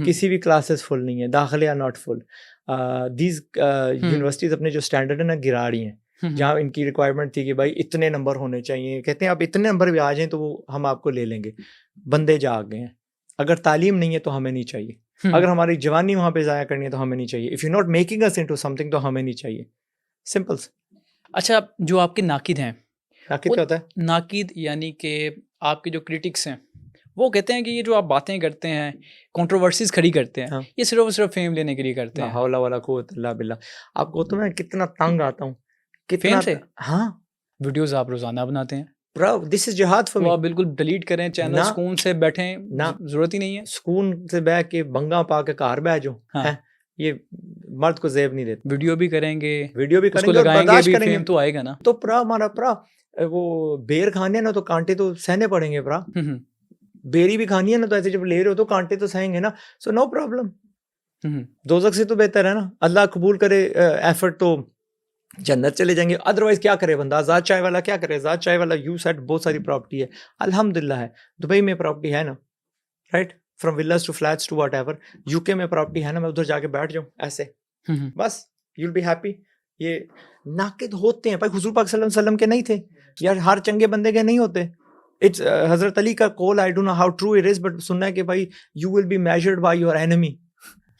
किसी भी क्लासेस फुल नहीं है, दाखिले या नॉट फुल। दीज यूनिवर्सिटीज अपने जो स्टैंडर्ड है ना गिरा रही हैं। जहाँ इनकी रिक्वायरमेंट थी कि भाई इतने नंबर होने चाहिए, कहते हैं आप इतने नंबर भी आ जाएं तो वो हम आपको ले लेंगे। बंदे जाग गए हैं। अगर तालीम नहीं है तो हमें नहीं चाहिए, अगर हमारी जवानी वहाँ पे ज़ाया करनी है तो हमें नहीं चाहिए, if you not making us into something तो हमें नहीं चाहिए। सिंपल। अच्छा, जो आपके नाकिद हैं, नाकिद क्या होता है? नाकिद यानी कि आपके जो क्रिटिक्स हैं, वो कहते हैं कि ये जो आप बातें करते हैं, कंट्रोवर्सीज खड़ी करते हैं, हाँ। ये सिर्फ और सिर्फ फेम लेने के लिए करते हैं। हौला वाला कुव्वत इल्ला बिल्ला। आपको तो मैं कितना तंग आता हूँ, कितना फेम से? हाँ वीडियोस आप रोजाना बनाते हैं, ब्रो, दिस इज जिहाद फॉर तो मी। आप बिल्कुल डिलीट करें चैनल, ना। सुकून से बैठें, ना। जरूरत ही नहीं है। सुकून से बैठ के बंगा पा के कार बैठ जाओ, हाँ। हैं? ये मर्द को जेब नहीं देते। वीडियो भी करेंगे, वीडियो भी उसको करेंगे और लगाएंगे बर्दाश्त भी, करेंगे। फेम तो आएगा ना। तो प्रा हमारा प्रा वो बेर खाने हैं ना तो कांटे तो सहने पड़ेंगे प्रा। बेरी भी खानी है ना तो ऐसे जब ले रहे हो तो कांटे तो सहेंगे ना। So no problem. दोजख से तो बेहतर है ना, अल्लाह कबूल करे एफर्ट तो जन्नत चले जाएंगे। अदरवाइज क्या करे बंदा? आज़ाद चाय वाला क्या करे? आज़ाद चाय वाला यू सेट बहुत सारी प्रॉपर्टी है, अल्हम्दुलिल्लाह है। दुबई में प्रॉपर्टी है ना, right, from villas to flats to whatever. UK में प्रॉपर्टी है ना, मैं उधर जाके बैठ जाऊं ऐसे, बस यू विल बी हैप्पी। ये नाकिद होते हैं भाई, हुजूर पाक सल्लल्लाहु अलैहि वसल्लम के नहीं थे यार, हर चंगे बंदे के नहीं होते। इट्स हजरत अली का call, I don't know how true it is, but सुनना है कि भाई you will be measured by your enemy.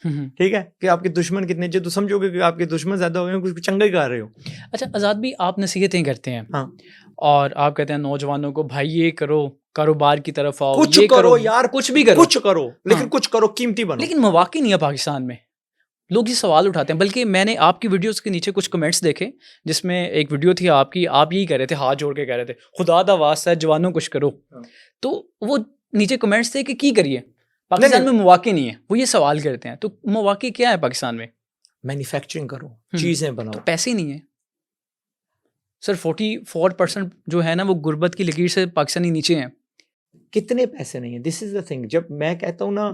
ठीक है, कि आपके दुश्मन कितने, जो तो समझोगे कि आपके दुश्मन ज्यादा हो गए, कुछ चंगा ही कर रहे हो। अच्छा आज़ाद भी, आप नसीहतें करते हैं, हाँ, और आप कहते हैं नौजवानों को भाई ये करो, कारोबार की तरफ आओ, कुछ ये करो यार, कुछ भी करो, कुछ करो, लेकिन हाँ। कुछ करो, कीमती बनो। लेकिन मौका नहीं है पाकिस्तान में। लोग ये सवाल उठाते हैं, बल्कि मैंने आपकी वीडियोस के नीचे कुछ कमेंट्स देखे, जिसमें एक वीडियो थी आपकी, आप यही कह रहे थे, हाथ जोड़ के कह रहे थे खुदा दा वास्ता है जवानों कुछ करो। तो वो नीचे कमेंट्स थे कि की करिए, पाकिस्तान में मौके नहीं है, वो ये सवाल करते हैं। तो मौके क्या है पाकिस्तान में? मैन्युफैक्चरिंग करो, चीजें बनाओ। तो पैसे ही नहीं है सर। 44% जो है ना वो गुर्बत की लकीर से पाकिस्तानी नीचे हैं। कितने पैसे नहीं है, दिस इज द थिंग। जब मैं कहता हूँ ना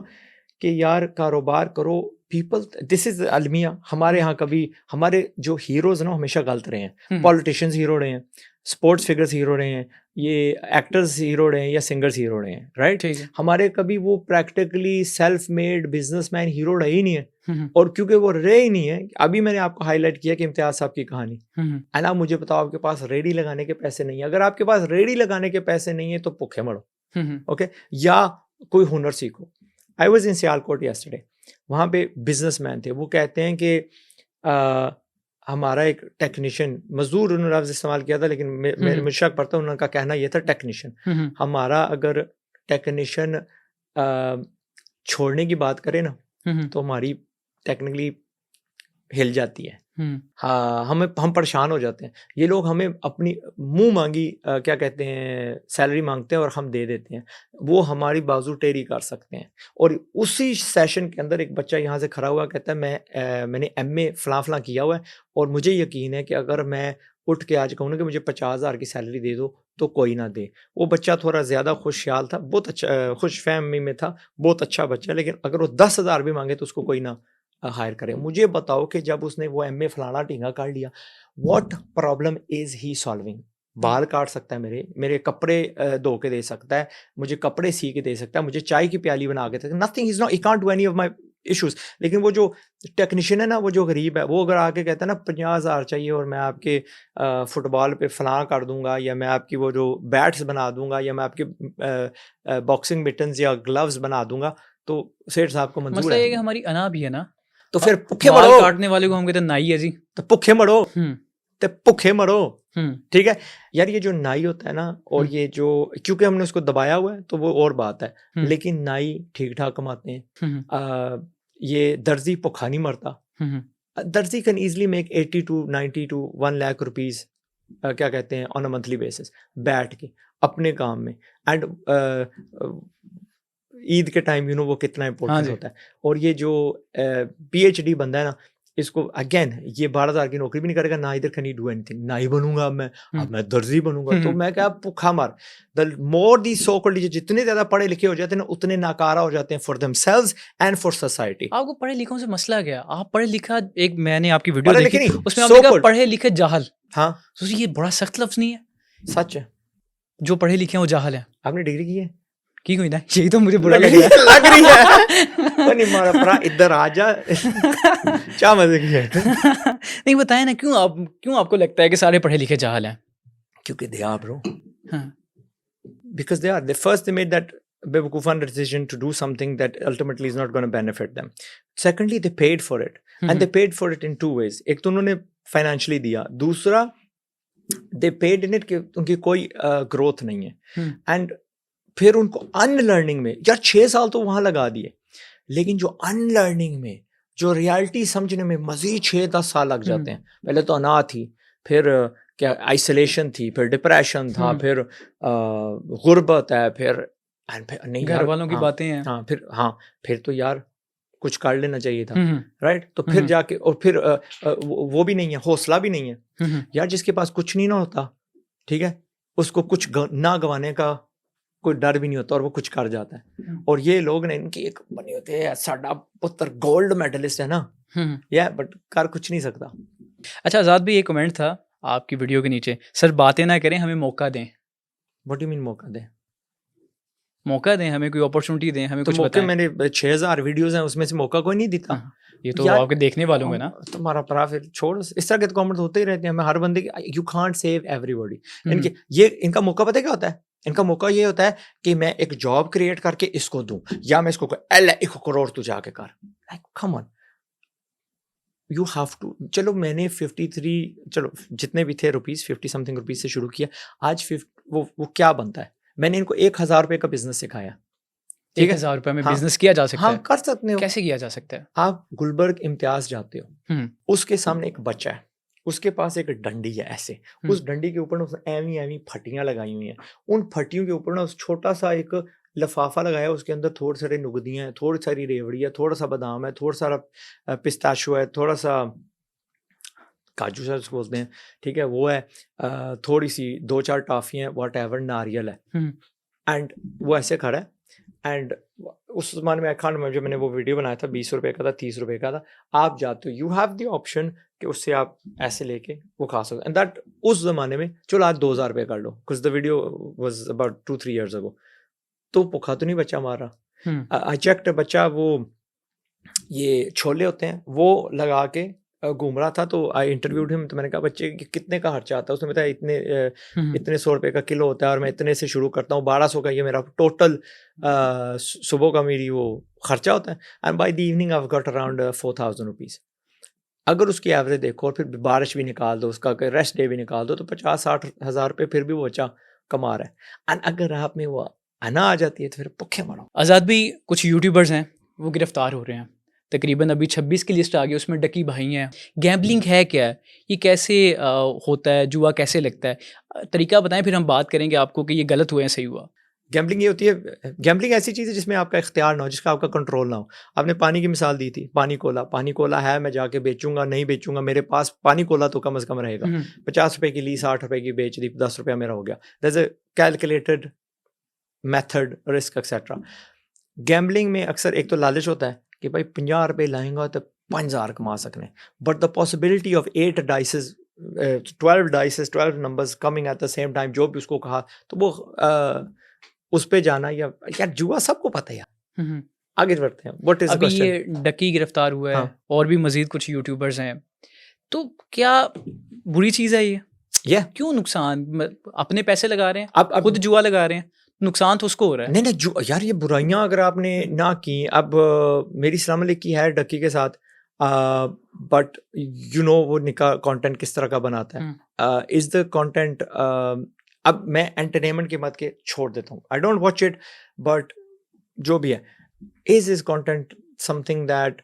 कि यार कारोबार करो, पीपल, दिस इज अलमिया। हमारे यहाँ कभी हमारे जो हीरोज ना हमेशा गलत रहे हैं। पॉलिटिशियंस हीरो रहे हैं, स्पोर्ट्स फिगर्स हीरो रहे हैं, ये एक्टर्स हीरो रहे हैं या सिंगर्स हीरो रहे हैं, राइट। हमारे कभी वो practically self made businessman hero रहे ही नहीं है। और क्योंकि वो रहे ही नहीं है, अभी मैंने आपको हाईलाइट किया कि इम्तियाज साहब की कहानी है ना। मुझे बताओ, आपके पास रेडी लगाने के पैसे नहीं है, अगर आपके पास रेडी लगाने के पैसे नहीं है तो भूखे मरो, ओके, या कोई हुनर सीखो। I was in Sialkot yesterday, वहाँ पे बिजनेसमैन थे, वो कहते हैं कि हमारा एक टेक्नीशियन, मजदूर उन्होंने लफ्ज़ इस्तेमाल किया था, लेकिन मुझे शक पड़ता है उनका कहना ये था टेक्नीशियन। हमारा अगर टेक्नीशियन छोड़ने की बात करें ना तो हमारी टेक्निकली हिल जाती है। हाँ, हम परेशान हो जाते हैं। ये लोग हमें अपनी मुंह मांगी क्या कहते हैं सैलरी मांगते हैं और हम दे देते हैं। वो हमारी बाजू टेढ़ी कर सकते हैं। और उसी सेशन के अंदर एक बच्चा यहाँ से खड़ा हुआ कहता है मैंने MA फलां किया हुआ है और मुझे यकीन है कि अगर मैं उठ के आज कहूँ ना कि मुझे 50,000 की सैलरी दे दो तो कोई ना दे। वो बच्चा थोड़ा ज़्यादा खुशहाल था, बहुत अच्छा खुश फहमी में था, बहुत अच्छा बच्चा। लेकिन अगर वो 10,000 भी मांगे तो उसको कोई ना हायर करे। मुझे बताओ कि जब उसने वो MA फलाना टींगा कर लिया, what problem is he solving? बाल काट सकता है, मेरे कपड़े धो के दे सकता है, मुझे कपड़े सी के दे सकता है, मुझे चाय की प्याली बना के, nothing is not, he can't do any of my issues. लेकिन वो जो टेक्नीशियन है ना, वो जो गरीब है, वो अगर आके कहता है ना 50,000 चाहिए और मैं आपके फुटबॉल पे फलां कर दूंगा, या मैं आपकी वो जो बैट्स बना दूंगा, या मैं आपके बॉक्सिंग मिटन्स या ग्लव्स बना दूंगा, तो सेठ साहब को मंजूर मसला ये है। है कि हमारी अना भी है ना, तो फिर भुखे बाल मरो, काटने वाले को हम कहते हैं नाई है जी। तो भुखे मरो, तो भुखे मरो। हम्म ठीक है यार, ये जो नाई होता है ना, और ये जो, क्योंकि हमने उसको दबाया हुआ है तो वो और बात है, लेकिन नाई ठीक ठाक कमाते हैं। ये दर्जी भुखा नहीं मरता। दर्जी can easily make 80 to 90 to 1 lakh rupees क्या कहते हैं ऑन अ मंथली बेसिस बैठ के अपने काम में। एंड ईद के टाइम वो कितना इंपॉर्टेंट होता है। और ये जो PhD बंदा है ना, इसको अगेन ये 12,000 की नौकरी भी नहीं करेगा ना, इधर कैन ही डू एनीथिंग। ना ही बनूंगा अब मैं दर्जी बनूंगा, तो मैं क्या भूखा मार। The more the so called, जितने ज्यादा पढ़े लिखे हो जाते हैं ना, उतने नाकारा हो जाते हैं for themselves and for society. आपको पढ़े लिखों से मसला क्या? आप पढ़े लिखा, एक मैंने आपकी वीडियो पढ़े लिखे देखी, नहीं, उसमें आपने so कहा called। पढ़े लिखे जाहल। हाँ, तो ये बड़ा सख्त लफ्ज नहीं है? सच है। जो पढ़े लिखे हैं वो जाहल है। आपने डिग्री की है? की कोई ना, यही तो मुझे बुरा लग लग रहा है। रही है। तो नहीं मारा परा, इधर आ जा। क्या मजे की है। नहीं बताया ना, क्यों आपको लगता है कि सारे पढ़े लिखे जाहल हैं? क्योंकि दे आर ब्रो, हाँ। because they made that बेवकूफाना decision to do something that ultimately is not going to benefit them. Secondly, they paid for it, and they paid for it in two ways. एक तो उन्होंने financially दिया, दूसरा they paid in it कि उनकी कोई growth नहीं है। and फिर उनको अनलर्निंग में यार 6 साल तो वहां लगा दिए, लेकिन जो अनलर्निंग में, जो रियलिटी समझने में मजीद 6-10 साल लग जाते हैं। पहले तो अनाथ थी, फिर क्या आइसोलेशन थी, फिर डिप्रेशन था, फिर गुर्बत है, फिर नहीं घर वालों की बातें हैं। फिर तो यार कुछ कर लेना चाहिए था, राइट। तो फिर जाके, और फिर वो भी नहीं है, हौसला भी नहीं है यार। जिसके पास कुछ नहीं ना होता, ठीक है, उसको कुछ ना गवाने का कोई डर भी नहीं होता, और वो कुछ कर जाता है। और ये लोग ने इनकी एक बनी होती है, साडा पुत्र गोल्ड मेडलिस्ट है ना, या बट कर कुछ नहीं सकता। अच्छा आजाद भाई, एक कमेंट था आपकी वीडियो के नीचे, सर बातें ना करें, हमें मौका दें। व्हाट डू यू मीन मौका दें? मौका दें, हमें कोई अपॉर्चुनिटी दें, हमें तो कुछ मौके बताएं। मैंने 6,000 वीडियोस हैं, उसमें से मौका कोई नहीं देता। ये तो आपके देखने वालों में ना। तुम्हारा परा, फिर छोड़, इस तरह के कमेंट होते ही रहते हैं। मैं हर बंदे की, यू कांट सेव एवरीबॉडी। इनका मौका पता है क्या होता है? इनका मौका ये होता है कि मैं एक जॉब क्रिएट करके इसको दूं, या मैं इसको 1 करोड़ तू जाके कर। Like come on, you have to. चलो मैंने 53, चलो जितने भी थे रुपीज, 50 समथिंग रुपीज से शुरू किया। आज वो क्या बनता है? मैंने इनको 1,000 रुपए का बिजनेस सिखाया। 1,000 रुपए में बिजनेस किया जा सकता है? कर सकते हो। कैसे किया जा सकता है? आप गुलबर्ग इम्तियाज जाते हो, उसके सामने एक बच्चा है, उसके पास एक डंडी है ऐसे, उस डंडी के ऊपर ना उसने एवी फटियां लगाई हुई हैं। उन फटियों के ऊपर ना उस छोटा सा एक लिफाफा लगाया, उसके अंदर थोड़े सारे नुगदियाँ हैं, थोड़ी सारी रेवड़ी है, थोड़ा सा बादाम है, थोड़ा सारा पिस्ताशो है, थोड़ा सा काजू से उसको बोलते हैं, ठीक है, वो है, थोड़ी सी 2-4 टॉफियाँ, व्हाटएवर, नारियल है। एंड वो ऐसे खड़ा है। एंड उस ज़माने में अकाउंट में जब मैंने वो वीडियो बनाया था, 20 रुपए का था, 30 रुपए का था। आप जाते हो, यू हैव द ऑप्शन कि उससे आप ऐसे लेके वो खा सकते। एंड दैट उस ज़माने में, चलो आज 2,000 रुपये कर लो, कुछ the video was about 2-3 years ago. तो भूखा तो नहीं बच्चा मारा। आई चेक्ड, बच्चा वो ये छोले होते हैं वो लगा के घूम रहा था। तो आई इंटरव्यूड हिम, तो मैंने कहा बच्चे कितने का खर्चा आता है? उसने बताया इतने 100 रुपये का किलो होता है, और मैं इतने से शुरू करता हूँ, 1200 का ये मेरा टोटल सुबह का मेरी वो खर्चा होता है। And by the evening I got around 4,000 rupees. अगर उसकी एवरेज देखो और फिर बारिश भी निकाल दो, उसका रेस्ट डे भी निकाल दो, तो 50-60 हज़ार रुपये फिर भी वो बच्चा कमा रहा है। एंड अगर आप में वो आना आ जाती है तो फिर भुखे मरो। आज़ाद भी कुछ यूट्यूबर्स हैं वो गिरफ्तार हो रहे हैं, तकरीबन अभी 26 की लिस्ट आ गई, उसमें डकी भाई हैं। गैम्बलिंग है क्या है, ये कैसे होता है, जुआ कैसे लगता है, तरीका बताएं, फिर हम बात करेंगे आपको कि ये गलत हुआ है सही हुआ। गैम्बलिंग ये होती है, गैम्बलिंग ऐसी चीज़ है जिसमें आपका इख्तियार ना हो, जिसका आपका कंट्रोल ना हो। आपने पानी की मिसाल दी थी, पानी कोला है, मैं जाके बेचूंगा नहीं बेचूंगा, मेरे पास पानी कोला तो कम से कम रहेगा। 50 रुपए की ली, 60 रुपए की बेच दी, 10 रुपया मेरा हो गया। That's a calculated method, risk etcetera. Gambling में अक्सर एक तो लालच होता है कि भाई 50 रुपए लाएंगा तो 5000 कमा सकने, but the possibility of 8 dices 12 dices 12 numbers coming at the same time, जो भी उसको कहा तो वो उस पे जाना, या यार जुआ सबको पता है यार। आगे बढ़ते हैं, व्हाट इज द अभी ये क्वेश्चन? डकी गिरफ्तार हुआ है, हाँ। और भी मजीद कुछ यूट्यूबर्स हैं, तो क्या बुरी चीज़ है ये? ये क्यों नुकसान, अपने पैसे लगा रहे हैं, अब खुद जुआ लगा रहे हैं, नुकसान तो उसको हो रहा है। नहीं नहीं यार, ये बुराइयां अगर आपने ना की, अब मेरी सलाम अलैकुम है डकी के साथ, बट यू नो वो निका कंटेंट किस तरह का बनाता है, इज द कंटेंट, अब मैं एंटरटेनमेंट की बात के छोड़ देता हूँ, I don't watch it, but जो भी है, इज कंटेंट समथिंग दैट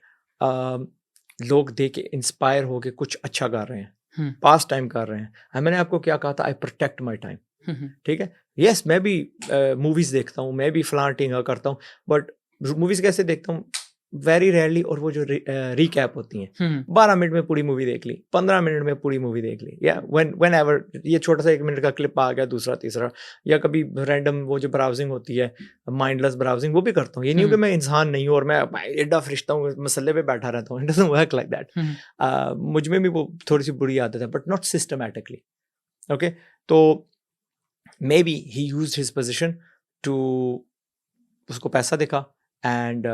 लोग देख के इंस्पायर होके कुछ अच्छा कर रहे हैं, पास टाइम कर रहे हैं। मैंने आपको क्या कहा था, आई प्रोटेक्ट माई टाइम, ठीक है। यस, मैं भी मूवीज देखता हूँ, मैं भी फ्लांटिंग करता हूँ, बट मूवीज कैसे देखता हूँ, वेरी रेयरली, और वो जो रिकैप होती हैं, 12 मिनट में पूरी मूवी देख ली, 15 मिनट में पूरी मूवी देख ली, या व्हेन एवर ये छोटा सा 1 मिनट का क्लिप आ गया, दूसरा तीसरा, या कभी रैंडम वो जो ब्राउजिंग होती है, माइंडलेस ब्राउजिंग, वो भी करता हूँ। ये नहीं हो कि मैं इंसान नहीं हूँ और मैं एडा फरिश्ता हूँ, मसले पे बैठा रहता हूँ, it doesn't work like that. मुझ में भी वो थोड़ी सी बुरी आदत है, बट नॉट सिस्टमैटिकली, ओके। तो maybe he used his position to, उसको पैसा दिखा, एंड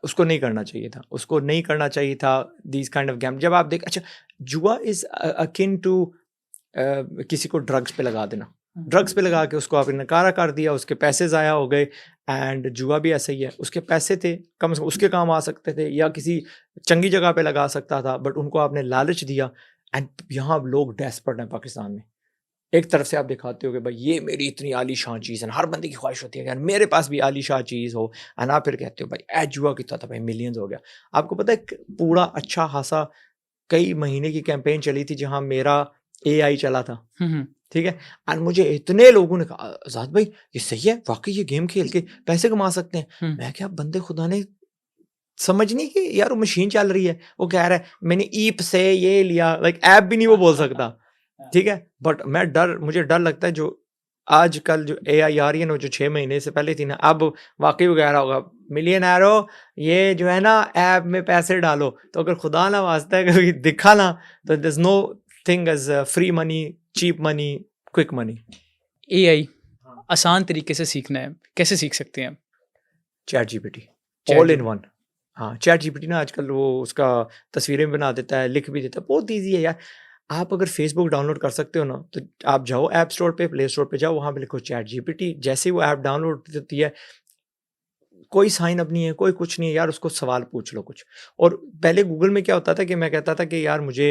उसको नहीं करना चाहिए था, उसको नहीं करना चाहिए था these kind of game। जब आप देख, अच्छा, जुआ इज अकिन टू किसी को ड्रग्स पे लगा देना, ड्रग्स पे लगा के उसको आपने नकारा कर दिया, उसके पैसे ज़ाया हो गए। एंड जुआ भी ऐसा ही है, उसके पैसे थे, कम से कम उसके काम आ सकते थे, या किसी चंगी जगह पे लगा सकता था, बट उनको आपने लालच दिया। एंड यहाँ लोग डेस्पर्ट हैं पाकिस्तान में। एक तरफ से आप दिखाते हो कि भाई ये मेरी इतनी आलीशान चीज़ है, हर बंदे की ख्वाहिश होती है यार मेरे पास भी आलीशान चीज़ हो, और आप फिर कहते हो भाई ए जुआ कितना था भाई, मिलियंस हो गया। आपको पता है पूरा अच्छा खासा कई महीने की कैंपेन चली थी जहां मेरा AI चला था, ठीक है। और मुझे इतने लोगों ने कहा आजाद भाई ये सही है, वाकई ये गेम खेल के पैसे कमा सकते हैं। मैं क्या, बंदे खुदा ने समझ नहीं कि यार वो मशीन चल रही है, वो कह रहा है मैंने ईप से ये लिया, लाइक ऐप भी नहीं वो बोल सकता, ठीक है। बट मुझे डर लगता है जो आजकल जो AI आ रही है ना, जो 6 महीने से पहले थी ना, अब वाकई वो कह रहा होगा मिलियनरो ये जो है ना ऐप में पैसे डालो। तो अगर खुदा ना वास्ता है कभी दिखा ना, तो there is no thing as free money, cheap money, quick money. AI आसान तरीके से सीखना है, कैसे सीख सकते हैं? Chat GPT all in one. हाँ, चैट जीपीटी ना आजकल वो उसका तस्वीरें भी बना देता है, लिख भी देता है, बहुत ईजी है यार। आप अगर फेसबुक डाउनलोड कर सकते हो ना, तो आप जाओ ऐप स्टोर पे, प्ले स्टोर पे जाओ, वहाँ पे लिखो चैट जीपीटी। जैसे ही वो ऐप डाउनलोड होती है, कोई साइन अप नहीं है, कोई कुछ नहीं है यार, उसको सवाल पूछ लो कुछ। और पहले गूगल में क्या होता था कि मैं कहता था कि यार मुझे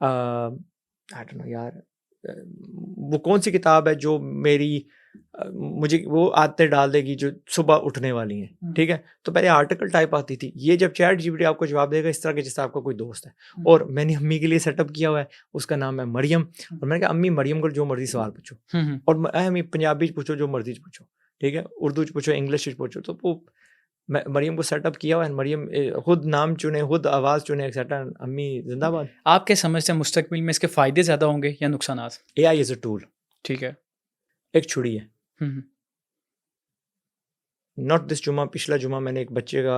आई डोंट नो यार, वो कौन सी किताब है जो मेरी मुझे वो आदतें डाल देगी जो सुबह उठने वाली हैं, ठीक है। तो पहले आर्टिकल टाइप आती थी, ये जब चैट जीपीटी आपको जवाब देगा इस तरह के जैसे आपका कोई दोस्त है। और मैंने अम्मी के लिए सेटअप किया हुआ है, उसका नाम है मरियम, और मैंने कहा अम्मी मरियम को जो मर्जी सवाल पूछो, और अम्मी पंजाबी पूछो, जो मर्जी पूछो, ठीक है, उर्दू पूछो, इंग्लिश पूछो। तो वो मरियम को सेटअप किया हुआ है, मरियम खुद नाम चुने, खुद आवाज़ चुने, एक्सेट्रा। अम्मी जिंदाबाद। आप क्या समझते हैं मुस्तकबिल में इसके फ़ायदे ज़्यादा होंगे या नुकसानात? AI इज़ अ टूल, ठीक है। एक छुरी है। नॉट दिस जुमा, पिछला जुमा मैंने एक बच्चे का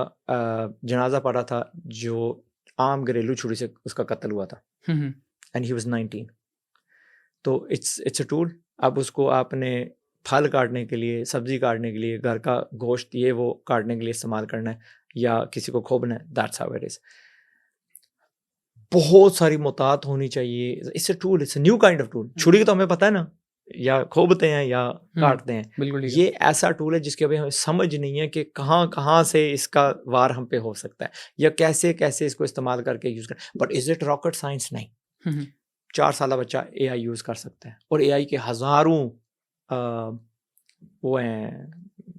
जनाजा पढ़ा था जो आम घरेलू छुरी से उसका कत्ल हुआ था, एंड ही वाज 19। तो इट्स अ टूल। अब उसको आपने फल काटने के लिए, सब्जी काटने के लिए, घर का गोश्त ये वो काटने के लिए इस्तेमाल करना है, या किसी को खोबना है, दैट्स हाउ इट इज। बहुत सारी मुतात होनी चाहिए। It's a tool, it's a new kind of tool. छुरी तो हमें पता है ना, या खोबते हैं या काटते हैं, बिल्कुल। ये ऐसा टूल है जिसके अभी हमें समझ नहीं है कि कहाँ कहाँ से इसका वार हम पे हो सकता है, या कैसे कैसे इसको इस्तेमाल करके यूज कर। But is it rocket science? नहीं। 4 साल बच्चा AI यूज कर सकता है, और AI के हजारों वो हैं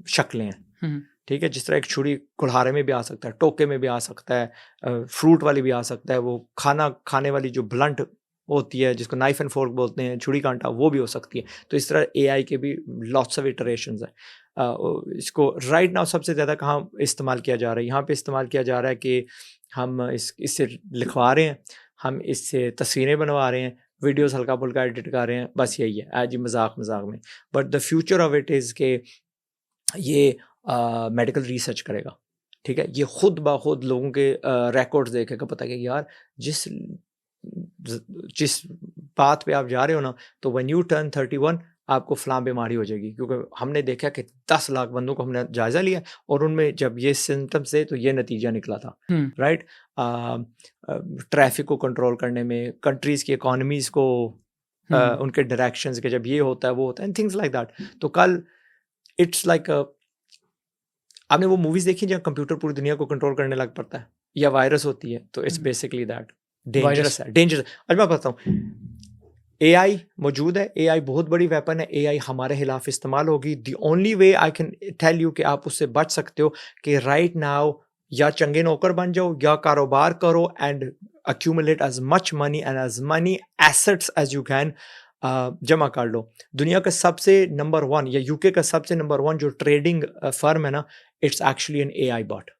शक्लें हैं, ठीक है। जिस तरह एक छुरी कुल्हारे में भी आ सकता है, टोके में भी आ सकता है, फ्रूट वाली भी आ सकता है, वो खाना खाने वाली जो ब्लंट होती है जिसको नाइफ एंड फोर्क बोलते हैं, छुरी कांटा, वो भी हो सकती है। तो इस तरह एआई के भी लॉट्स ऑफ इटरेशंस हैं। इसको राइट नाउ सबसे ज़्यादा कहाँ इस्तेमाल किया जा रहा है? यहाँ पे इस्तेमाल किया जा रहा है कि हम इससे लिखवा रहे हैं, हम इससे तस्वीरें बनवा रहे हैं, वीडियोस हल्का फुल्का एडिट कर रहे हैं, बस यही है आज मजाक मजाक में। But the future of it is के ये मेडिकल रिसर्च करेगा, ठीक है। ये खुद ब खुद लोगों के रिकॉर्ड्स देखेगा, पता कि यार जिस बात पे आप जा रहे हो ना, तो व्हेन यू टर्न 31 आपको फलां बीमारी हो जाएगी। क्योंकि हमने देखा कि 10 लाख बंदों को हमने जायज़ा लिया और उनमें जब ये सिम्टम्स थे तो ये नतीजा निकला था, राइट। ट्रैफिक को कंट्रोल करने में, कंट्रीज़ की इकोनॉमीज़ को उनके डायरेक्शंस के जब ये होता है वो होता है, एंड थिंग्स लाइक दैट। तो कल इट्स लाइक आपने वो मूवीज़ देखी जहाँ कंप्यूटर पूरी दुनिया को कंट्रोल करने लग पड़ता है, या वायरस होती है, तो इट्स बेसिकली दैट। डेंजरस है, डेंजरस। आज मैं बताता हूँ, एआई मौजूद है, एआई बहुत बड़ी वेपन है, एआई हमारे खिलाफ इस्तेमाल होगी। The only way I can tell you कि आप उससे बच सकते हो कि राइट नाउ या चंगे नौकर बन जाओ या कारोबार करो and accumulate as much money and as many assets as you can, जमा कर लो। दुनिया का सबसे नंबर 1 या यूके का सबसे नंबर 1 जो ट्रेडिंग फर्म है ना, it's actually an AI bot.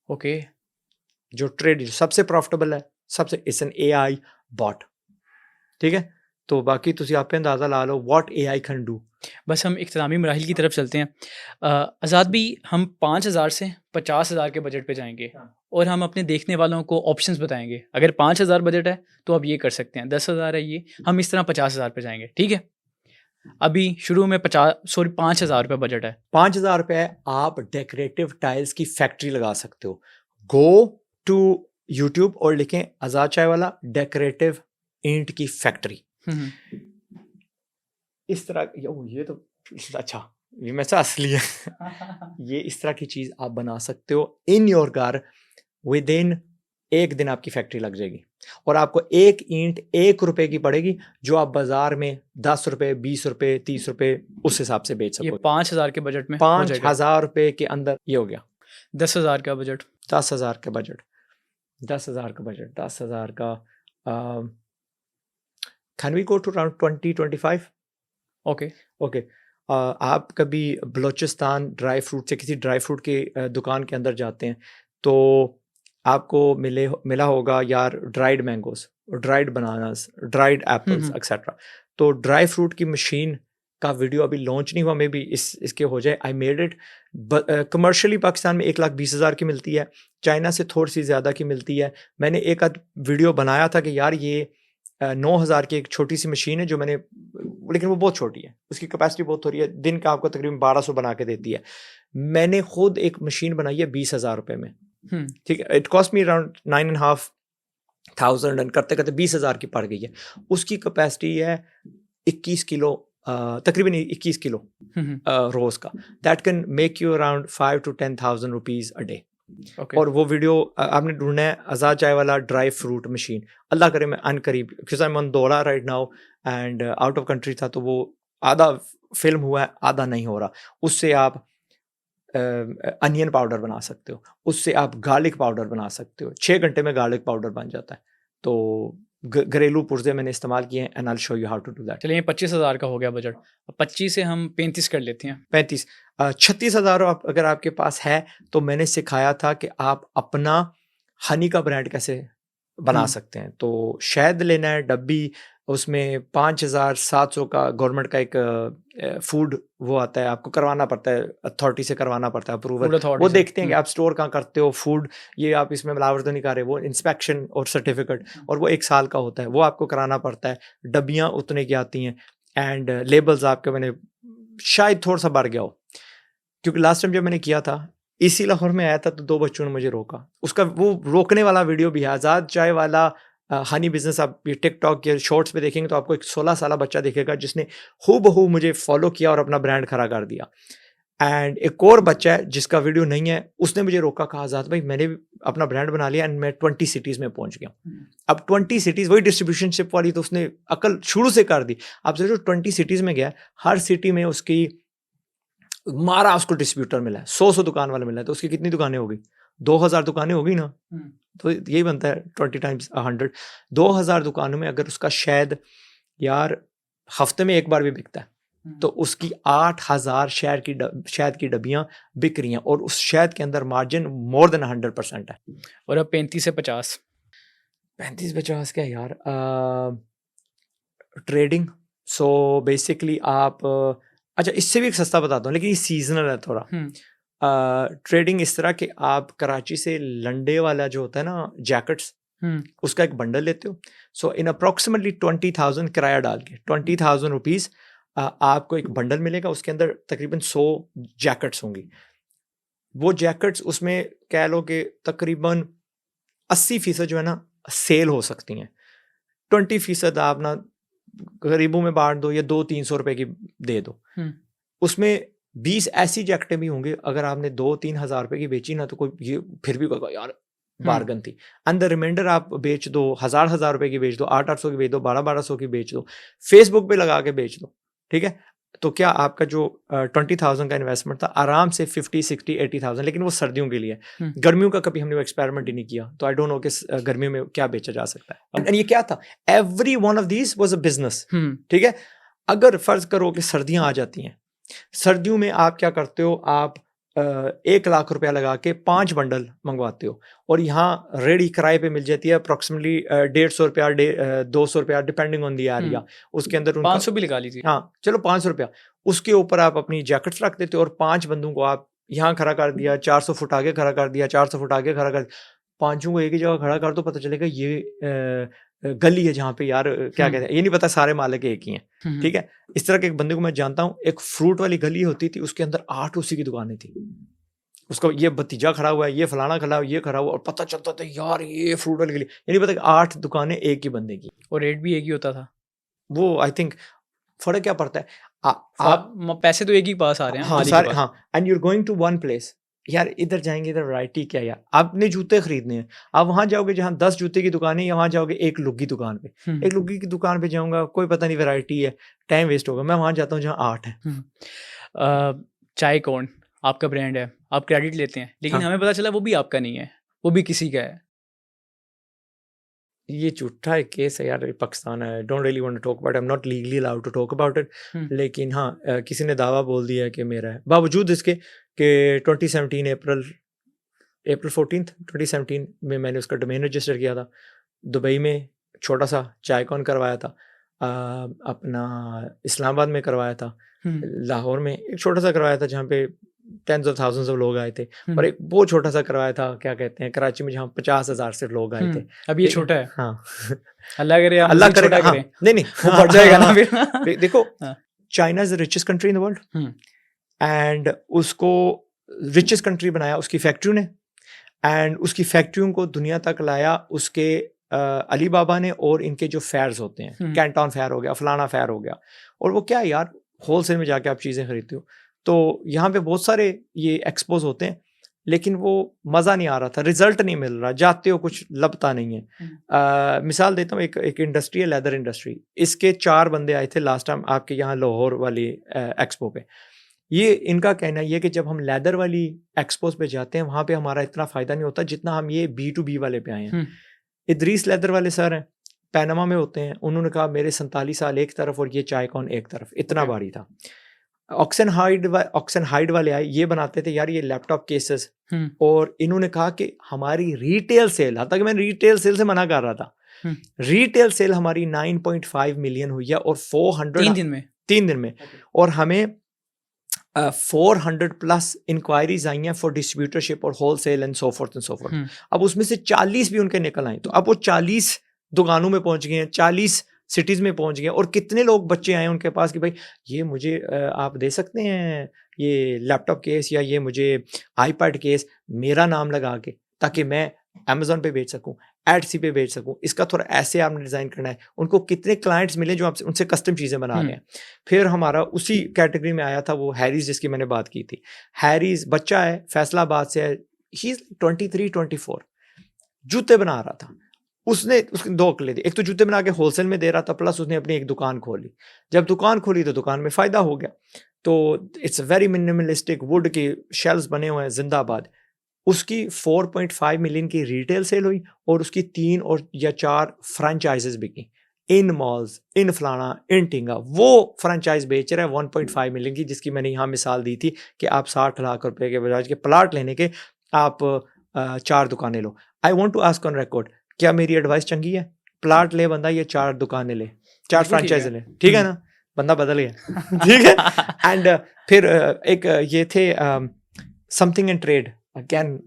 Okay, जो ट्रेड सबसे प्रॉफिटेबल है, सबसे इट्स एन एआई बॉट, ठीक है। तो बाकी तुसी आप पे अंदाज़ा ला लो व्हाट एआई कैन डू। बस हम इख्तितामी मराहिल की तरफ चलते हैं। आज़ाद भी, हम 5,000 से 50,000 के बजट पे जाएंगे और हम अपने देखने वालों को ऑप्शंस बताएंगे। अगर 5,000 बजट है तो आप ये कर सकते हैं, 10,000 है ये, हम इस तरह 50,000 पे जाएंगे, ठीक है। अभी शुरू में 5,000 रुपये बजट है। 5,000 रुपये आप डेकोरेटिव टाइल्स की फैक्ट्री लगा सकते हो। गो टू यूट्यूब और लिखें आज़ाद चाय वाला डेकोरेटिव ईंट की फैक्ट्री। इस तरह ये तो अच्छा, ये मैं असली है ये इस तरह की चीज़ आप बना सकते हो इन योर घर। विद इन 1 दिन आपकी फैक्ट्री लग जाएगी और आपको एक ईंट 1 रुपए की पड़ेगी, जो आप बाजार में 10 रुपए, 20 रुपए, 30 रुपए उस हिसाब से बेच ये सकोगे। 5,000 के बजट में 5,000 रुपए के अंदर ये हो गया। 10,000 का बजट, 10,000 का बजट, 10,000 का बजट, 10,000 का can we go to around 20-25? Okay. आप कभी बलूचिस्तान ड्राई फ्रूट से किसी ड्राई फ्रूट की दुकान के अंदर जाते हैं तो आपको मिला होगा यार dried mangoes, dried bananas, dried apples etcetera. तो ड्राई फ्रूट की मशीन का वीडियो अभी लॉन्च नहीं हुआ, मे बी इसके हो जाए। I made it commercially Pakistan में 1,20,000 की मिलती है, चाइना से थोड़ी सी ज़्यादा की मिलती है। मैंने एक आध वीडियो बनाया था कि यार ये 9,000 की एक छोटी सी मशीन है जो मैंने, लेकिन वो बहुत छोटी है, उसकी कैपेसिटी बहुत थोड़ी है, दिन का आपको तकरीबन 1,200 बना के देती है। मैंने खुद एक मशीन बनाई है 20,000 रुपए में, ठीक है। It cost me around 9,500 and करते करते 20,000 की पड़ गई है। उसकी कैपेसिटी है 21 किलो, तकरीबन 21 किलो रोज का। That can make you around 5,000 to 10,000 rupees a day. और वो वीडियो आपने ढूंढना है, आज़ाद चाय वाला ड्राई फ्रूट मशीन। अल्लाह करे मैं अनकरीब, क्योंकि आई एम ऑन दौरा right now and out of country था, तो वो आधा फिल्म हुआ है, आधा नहीं हो रहा। उससे आप अनियन पाउडर बना सकते हो, उससे आप गार्लिक पाउडर बना सकते हो। 6 घंटे में गार्लिक पाउडर बन जाता है। तो घरेलू पुर्जे मैंने इस्तेमाल किए हैं and I will show you how to do that. चलिए 25,000 का हो गया बजट, 25 से हम 35 कर लेते हैं। 35, 36,000 अगर आपके पास है तो मैंने सिखाया था कि आप अपना हनी का ब्रांड कैसे बना सकते हैं। तो शहद लेना है डब्बी, उसमें 5,700 का गवर्नमेंट का एक फूड वो आता है, आपको करवाना पड़ता है, अथॉरिटी से करवाना पड़ता है अप्रूवल। वो देखते हैं कि आप स्टोर कहाँ करते हो फूड, ये आप इसमें मिलावट तो नहीं कर रहे, वो इंस्पेक्शन और सर्टिफिकेट, और वो 1 साल का होता है, वो आपको कराना पड़ता है। डब्बियाँ उतने की आती हैं एंड लेबल्स आपके, मैंने शायद थोड़ा सा बढ़ गया हो, क्योंकि लास्ट टाइम जब मैंने किया था इसी लाहौर में आया था तो 2 बच्चों ने मुझे रोका। उसका वो रोकने वाला वीडियो भी है, आज़ाद चाय वाला हनी बिजनेस। आप ये टिकटॉक के शॉर्ट्स पे देखेंगे तो आपको एक 16 साल बच्चा दिखेगा जिसने हूबहू मुझे फॉलो किया और अपना ब्रांड खड़ा कर दिया। एंड एक और बच्चा है जिसका वीडियो नहीं है, उसने मुझे रोका, कहा आज़ाद भाई मैंने भी अपना ब्रांड बना लिया एंड मैं 20 सिटीज़ में पहुंच गया। अब 20 सिटीज़, वही डिस्ट्रीब्यूशनशिप वाली, तो उसने अकल शुरू से कर दी। अब सोचो 20 सिटीज़ में गया, हर सिटी में उसकी मारा उसको डिस्ट्रीब्यूटर मिला है, 100 दुकान वाला मिला है, तो उसकी कितनी दुकानें होगी? 2000 दुकानें होगी ना। तो यही बनता है 20 टाइम्स 100। 2000 दुकानों में अगर उसका शहद यार हफ्ते में एक बार भी बिकता है तो उसकी 8000 शहद की डब्बियां बिक रही हैं और उस शहद के अंदर मार्जिन मोर देन 100% है। और अब 35 से 50 35-50 क्या यार, ट्रेडिंग। सो बेसिकली आप अच्छा इससे भी एक सस्ता बताता हूँ, लेकिन ये सीजनल है थोड़ा। ट्रेडिंग इस तरह कि आप कराची से लंडे वाला जो होता है ना जैकेट्स, उसका एक बंडल लेते हो। सो इन अप्रोक्सीमेटली 20,000 किराया डाल के 20,000 रुपीज़ आपको एक बंडल मिलेगा, उसके अंदर तकरीबन 100 जैकेट्स होंगी। वो जैकेट्स उसमें कह लो कि तकरीबन 80% जो है ना सेल हो सकती हैं, 20% आप ना गरीबों में बांट दो या 200-300 रुपए की दे दो। उसमें 20 ऐसी जैकेटें भी होंगी अगर आपने 2-3 हज़ार रुपए की बेची ना तो कोई ये फिर भी कहेगा यार बार्गन थी। एंड द रिमाइंडर आप बेच दो, 1000 रुपए की बेच दो, 800 की बेच दो, 1200 की बेच दो, फेसबुक पे लगा के बेच दो, ठीक है। तो क्या आपका जो 20,000 का इन्वेस्टमेंट था आराम से 50, 60, 80,000, लेकिन वो सर्दियों के लिए। गर्मियों का कभी हमने वो एक्सपेरिमेंट ही नहीं किया, तो आई डोंट नो कि गर्मियों में क्या बेचा जा सकता है। एंड ये क्या था, every one of these was a business, ठीक है। अगर फर्ज करो कि सर्दियां आ जाती हैं, सर्दियों में आप क्या करते हो, आप 1 लाख रुपया लगा के 5 बंडल मंगवाते हो और यहाँ रेडी किराए पे मिल जाती है अप्रोक्सीमेटली 150 रुपया 200 रुपया डिपेंडिंग ऑन दी एरिया। उसके अंदर 500 भी लगा लीजिए, हाँ चलो 500 रुपया, उसके ऊपर आप अपनी जैकेट्स रख देते हो और 5 बंदों को आप यहाँ खड़ा कर दिया, 400 फुट आगे खड़ा कर दिया, 400 फुट आगे खड़ा कर, पांचों को एक ही जगह खड़ा कर दो, पता चलेगा ये गली है जहाँ पे यार क्या कहते हैं, ये नहीं पता सारे मालिक एक ही हैं, ठीक है। इस तरह के एक बंदे को मैं जानता हूँ, एक फ्रूट वाली गली होती थी, उसके अंदर 8 उसी की दुकानें थी। उसका ये भतीजा खड़ा हुआ है, ये फलाना खड़ा हुआ है, ये खड़ा हुआ, और पता चलता था यार ये फ्रूट वाली गली, ये नहीं पता 8 दुकानें एक ही बंदे की, और रेट भी एक ही होता था। वो आई थिंक फर्क क्या पड़ता है, आप पैसे तो एक ही पास आ रहे हैं, हाँ सारे, हाँ, and you are going to one place, यार इधर जाएंगे इधर वैरायटी क्या यार, आपने जूते खरीदने हैं, आप वहां जाओगे जहां 10 जूते की दुकान है, या वहां जाओगे एक लुग्गी दुकान पे, एक लुग्गी की दुकान पे जाऊंगा, कोई पता नहीं वैरायटी है, टाइम वेस्ट होगा। मैं वहां जाता हूँ जहां 8 है। चाय कौन आपका ब्रांड है, आप क्रेडिट लेते हैं, लेकिन हमें पता चला वो भी आपका नहीं है, वो भी किसी का है। ये झूठा एक केस है यार, पाकिस्तान है, don't really want to talk about, I am not legally allowed to talk about it, लेकिन हाँ किसी ने दावा बोल दिया है कि मेरा है, बावजूद इसके कि 2017 अप्रैल 14 2017 में मैंने उसका डोमेन रजिस्टर किया था। दुबई में छोटा सा चाय कॉन करवाया था, अपना इस्लामाबाद में करवाया था, लाहौर में एक छोटा सा करवाया था जहाँ पे टेंस ऑफ थाउजेंड्स ऑफ लोग आए थे, और एक बहुत छोटा सा करवाया था, क्या कहते हैं, कराची में जहाँ 50,000 से लोग आए थे। अब ये छोटा है, हाँ अल्लाह करे, अल्लाह करे, हाँ, नहीं वो बढ़ जाएगा ना फिर। देखो China is the richest country in the world, and उसको रिचेस्ट कंट्री बनाया उसकी फैक्ट्रियों ने, एंड उसकी फैक्ट्रियों को दुनिया तक लाया उसके अली बाबा ने, और इनके जो फेयर्स होते हैं, कैंटन फेयर हो गया, फलाना फेयर हो गया, और वो क्या यार होलसेल में जाके आप चीज़ें खरीदते हो, तो यहाँ पे बहुत सारे ये एक्सपोज होते हैं, लेकिन वो मज़ा नहीं आ रहा था, रिजल्ट नहीं मिल रहा, जाते हो कुछ लबता नहीं है। मिसाल देता हूँ, एक इंडस्ट्री है लेदर इंडस्ट्री, इसके 4 बंदे आए थे लास्ट टाइम आपके यहाँ लाहौर वाली एक्सपो पे। ये इनका कहना ये कि जब हम लेदर वाली एक्सपोज पे जाते हैं वहाँ पे हमारा इतना फ़ायदा नहीं होता जितना हम ये B2B वाले पे आए हैं। इदरीस लेदर वाले सर हैं, पैनामा में होते हैं, उन्होंने कहा मेरे 47 साल एक तरफ और ये चाय कॉन एक तरफ, इतना भारी था। ऑक्सन हाइड वाले आए, ये बनाते थे यार ये लैपटॉप केसेस, और इन्होंने कहा कि हमारी रिटेल सेल, हालांकि मैं रिटेल सेल से मना कर रहा था, रिटेल सेल हमारी 9.5 मिलियन हुई है, और 400 3 दिन में, और हमें 400 प्लस इंक्वायरीज आई हैं फॉर डिस्ट्रीब्यूटरशिप और wholesale and so fourth and so fourth. अब उसमें से 40 भी उनके निकल आए, तो अब वो 40 दुकानों में पहुंच गए हैं, 40 सिटीज़ में पहुंच गए, और कितने लोग बच्चे आए उनके पास कि भाई ये मुझे आप दे सकते हैं ये लैपटॉप केस, या ये मुझे आईपैड केस मेरा नाम लगा के, ताकि मैं अमेजोन पे बेच सकूं, एडसी पे बेच सकूं, इसका थोड़ा ऐसे आपने डिज़ाइन करना है। उनको कितने क्लाइंट्स मिले जो आपसे उनसे कस्टम चीज़ें बना रहे हैं। फिर हमारा उसी कैटेगरी में आया था वो हैरीज, जिसकी मैंने बात की थी। हैरीज बच्चा है, फैसलाबाद से है, ही 23-24, जूते बना रहा था। उसने उसके 2 अकले दी, एक तो जूते बना के होलसेल में दे रहा था, प्लस उसने अपनी एक दुकान खोली। जब दुकान खोली तो दुकान में फ़ायदा हो गया, तो इट्स वेरी मिनिमलिस्टिक, वुड के शेल्व्स बने हुए हैं जिंदाबाद। उसकी 4.5 मिलियन की रिटेल सेल हुई और उसकी 3 और या 4 फ्रेंचाइजेस बिकी इन मॉल्स, इन फलाना, इन टिंगा। वो फ्रेंचाइज बेच रहा है 1.5 मिलियन की, जिसकी मैंने यहाँ मिसाल दी थी कि आप 60 लाख रुपए के बजाज के प्लाट लेने के आप 4 दुकानें लो। I want to ask on record, क्या मेरी एडवाइस चंगी है? प्लाट ले बंदा, ये 4 दुकानें ले, 4 फ्रेंचाइज ले, ठीक है ना? बंदा बदल गया ठीक है। एंड फिर एक ये थे समथिंग एंड ट्रेड, अगेन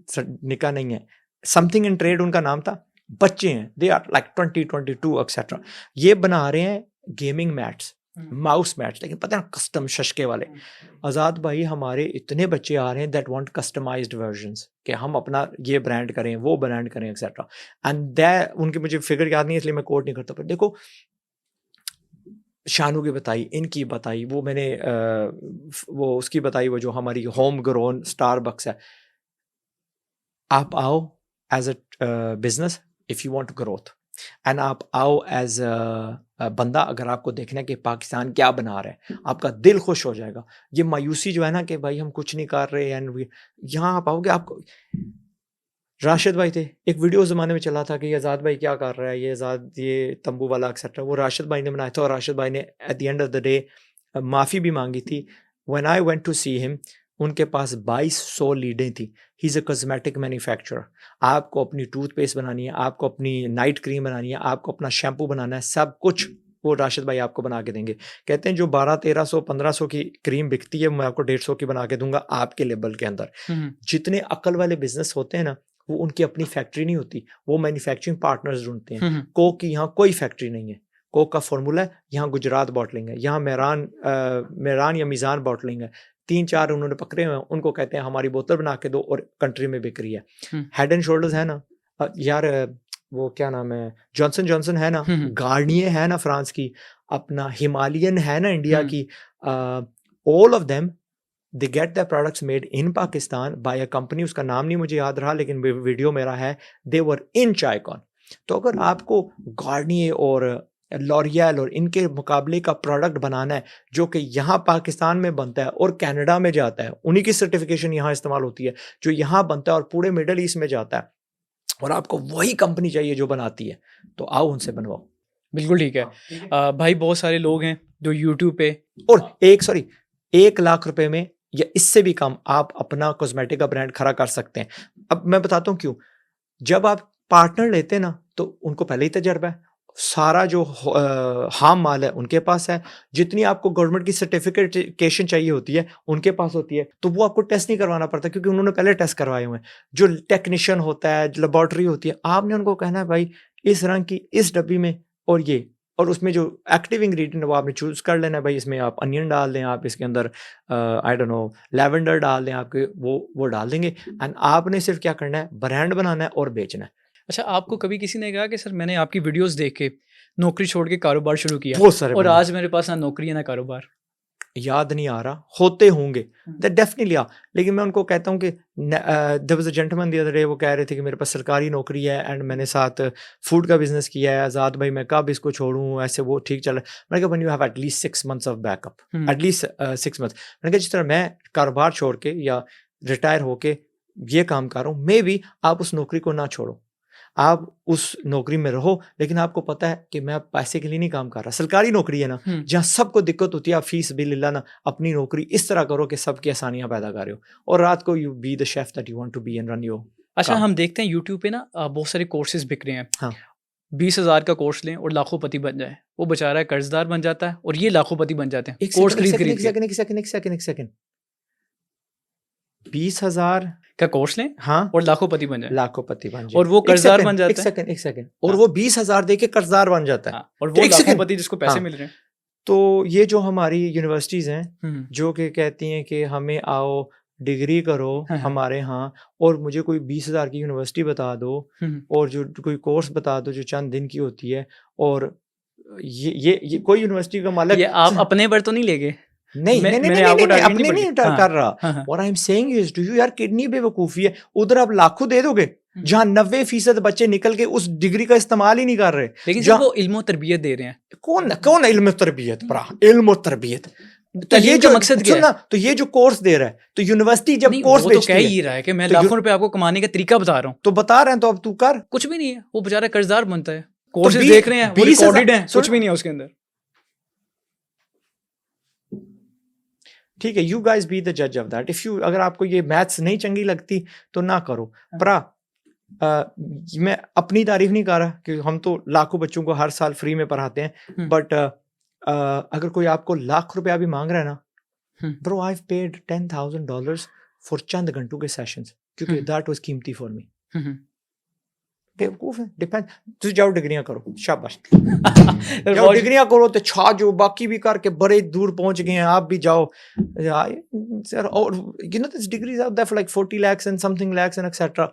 निका नहीं है, समथिंग एंड ट्रेड उनका नाम था। बच्चे हैं, दे आर लाइक 20, 22 एक्सेट्रा। ये बना रहे हैं गेमिंग मैट्स, माउस मैट्स, लेकिन पता है कस्टम शशके वाले। आज़ाद भाई, हमारे इतने बच्चे आ रहे हैं दैट वांट कस्टमाइज्ड वर्जन्स, कि हम अपना ये ब्रांड करें, वो ब्रांड करें एक्सेट्रा। एंड दैट उनकी मुझे फिगर याद नहीं है, इसलिए मैं कोट नहीं करता, पर देखो शानू की बताई, इनकी बताई, वो मैंने वो उसकी बताई, वो जो हमारी होम ग्रोन स्टारबक्स है। आप आओ as a business if you want growth, and आप आओ एज अ बंदा, अगर आपको देखना है कि पाकिस्तान क्या बना रहा है, आपका दिल खुश हो जाएगा। ये मायूसी जो है ना कि भाई हम कुछ नहीं कर रहे, एंड यहाँ आप आओगे, आपको राशिद भाई थे, एक वीडियो ज़माने में चला था कि आज़ाद भाई क्या कर रहा है, ये आज़ाद, ये तंबू वाला एक्सेट्रा, वो राशिद भाई ने बनाया था। और राशिद भाई ने at the end of the day माफ़ी भी मांगी थी। When I went to see him, उनके पास 2200 लीडें थी। He is a cosmetic manufacturer. आपको अपनी टूथपेस्ट बनानी है, आपको अपनी नाइट क्रीम बनानी है, आपको अपना शैम्पू बनाना है, सब कुछ वो राशिद भाई आपको बना के देंगे। कहते हैं जो 1200, 1300 की क्रीम बिकती है, मैं आपको 150 की बना के दूंगा आपके लेबल के अंदर। जितने अकल वाले बिजनेस होते हैं ना, वो उनकी अपनी फैक्ट्री नहीं होती, वो मैन्युफैक्चरिंग पार्टनर्स ढूंढते हैं। कोक की यहाँ कोई फैक्ट्री नहीं है। कोक का फॉर्मूला है, यहाँ गुजरात बॉटलिंग है, यहाँ मेरान या मीज़ान बॉटलिंग है। 3-4 उन्होंने पकड़े हुए हैं, उनको कहते हैं हमारी बोतल बना के दो और कंट्री में बिक रही है। हेड एंड शोल्डर्स है ना यार, वो क्या नाम है, जॉनसन जॉनसन है ना, गार्नियर है ना फ्रांस की, अपना हिमालयन है ना इंडिया की, all of them they get the products made in Pakistan by a company, उसका नाम नहीं मुझे याद रहा, लेकिन वीडियो मेरा है, दे वर इन चायकॉन। तो अगर आपको गार्नियर और लॉरियल और इनके मुकाबले का प्रोडक्ट बनाना है जो कि यहाँ पाकिस्तान में बनता है और कनाडा में जाता है, उन्हीं की सर्टिफिकेशन यहाँ इस्तेमाल होती है, जो यहाँ बनता है और पूरे मिडल ईस्ट में जाता है, और आपको वही कंपनी चाहिए जो बनाती है, तो आओ उनसे बनवाओ। बिल्कुल ठीक है। भाई बहुत सारे लोग हैं जो यूट्यूब पे, और 1 लाख रुपए में या इससे भी कम आप अपना कॉस्मेटिक का ब्रांड खड़ा कर सकते हैं। अब मैं बताता हूँ क्यों। जब आप पार्टनर लेते हैं ना, तो उनको पहले ही तजर्बा है, सारा जो हाम माल है उनके पास है, जितनी आपको गवर्नमेंट की सर्टिफिकेशन चाहिए होती है उनके पास होती है, तो वो आपको टेस्ट नहीं करवाना पड़ता क्योंकि उन्होंने पहले टेस्ट करवाए हुए हैं। जो टेक्नीशियन होता है, लेबॉर्ट्री होती है, आपने उनको कहना है भाई इस रंग की इस डब्बी में, और उसमें जो एक्टिव इंग्रेडिएंट वो आपने चूज कर लेना है, भाई इसमें आप अनियन डाल दें, आप इसके अंदर आई डोंट नो लैवेंडर डाल दें, आपके वो डाल देंगे, एंड आपने सिर्फ क्या करना है, ब्रांड बनाना है और बेचना है। अच्छा, आपको कभी किसी ने कहा कि सर मैंने आपकी वीडियोस देख के नौकरी छोड़ के कारोबार शुरू किया, बहुत सारे और आज मेरे पास ना नौकरी है ना कारोबार? याद नहीं आ रहा, होते होंगे, दैट डेफिनेटली आ, लेकिन मैं उनको कहता हूँ कि there was a gentleman the other day, वो कह रहे थे कि मेरे पास सरकारी नौकरी है एंड मैंने साथ फूड का बिजनेस किया है, आज़ाद भाई मैं कब इसको छोड़ूं, ऐसे वो ठीक चल रहा है। मैंने कहा when you have at least 6 months of backup, at least 6 months. मैंने कहा जिस तरह मैं कारोबार छोड़ के या रिटायर होके ये काम कर रहा हूँ, मे बी आप उस नौकरी को ना छोड़ो, आप उस नौकरी में रहो, लेकिन आपको पता है कि मैं पैसे के लिए नहीं काम कर रहा। सरकारी नौकरी है ना, जहाँ सबको दिक्कत होती है, आप फीस बिल ना, अपनी नौकरी इस तरह करो कि सबकी आसानियां पैदा कर रहे हो, और रात को you be the chef that you want to be and run your. अच्छा, हम देखते हैं यूट्यूब पे ना बहुत सारे कोर्सेज बिक रहे हैं। हाँ, 20,000 का कोर्स लें और लाखोंपति बन जाए, वो बेचारा कर्जदार बन जाता है और ये लाखोंपति बन जाते हैं। एक कोर्स सेकंड, खरीद 20,000 का कोर्स लें, हाँ, और लाखोंपति बन जाए, लाखोंपति बन जाए, और वो कर्जदार बन जाता है। एक सेकंड, और वो 20,000 देके कर्जदार बन जाता है, और वो लाखोंपति जिसको पैसे हाँ, मिल रहे हैं। तो ये जो हमारी यूनिवर्सिटीज हैं जो कि कहती हैं कि हमें आओ डिग्री करो हमारे यहाँ, और मुझे कोई 20,000 की यूनिवर्सिटी बता दो और जो कोई कोर्स बता दो जो चंद दिन की होती है, और ये कोई यूनिवर्सिटी का मालिक, ये आप अपने पर तो नहीं ले गए? नहीं, अपने नहीं कर रहा। What I'm saying is, do you यार कितनी बेवकूफी है, उधर आप लाखों दे दोगे जहाँ 90% बच्चे निकल के उस डिग्री का इस्तेमाल ही नहीं कर रहे, लेकिन वो इल्म और तरबियत दे रहे हैं। कौन इल्म तरबियत, इल्म तरबियत तो ये जो मकसद क्या है? सुनना, तो ये जो कोर्स दे रहा है, तो यूनिवर्सिटी जब कोर्स वो तो बेचती कह है ही रहा है कि मैं तो लाखों रुपए आपको कमाने का तरीका बता रहा हूँ, तो बता रहे हैं, तो अब तू कर। कुछ भी नहीं है, वो बेचारा कर्जदार बनता है, कोर्सेज बी- देख रहे हैं, वो 20,000 रिकॉर्डेड है, सुन- कुछ भी नहीं है उसके अंदर। ठीक है, यू गाइस बी द जज ऑफ दैट। इफ यू, अगर आपको ये मैथ्स नहीं चंगी लगती तो ना करो। पर मैं अपनी तारीफ नहीं कर रहा कि हम तो लाखों बच्चों को हर साल फ्री में पढ़ाते हैं, बट अगर कोई आपको लाख रुपया भी मांग रहा है ना, ब्रो आई पेड $10,000 फॉर चंद घंटों के सेशंस, क्योंकि दैट वाज कीमती फॉर मी। बेवकूफ है, डिपेंड। तुम जाओ डिग्रियां करो, शाबाश। जाओ डिग्रियां करो तो छा जो, बाकी भी करके बड़े दूर पहुंच गए हैं, आप भी जाओ सर। और you know this degrees out there for like 40 lakhs and something lakhs and etc.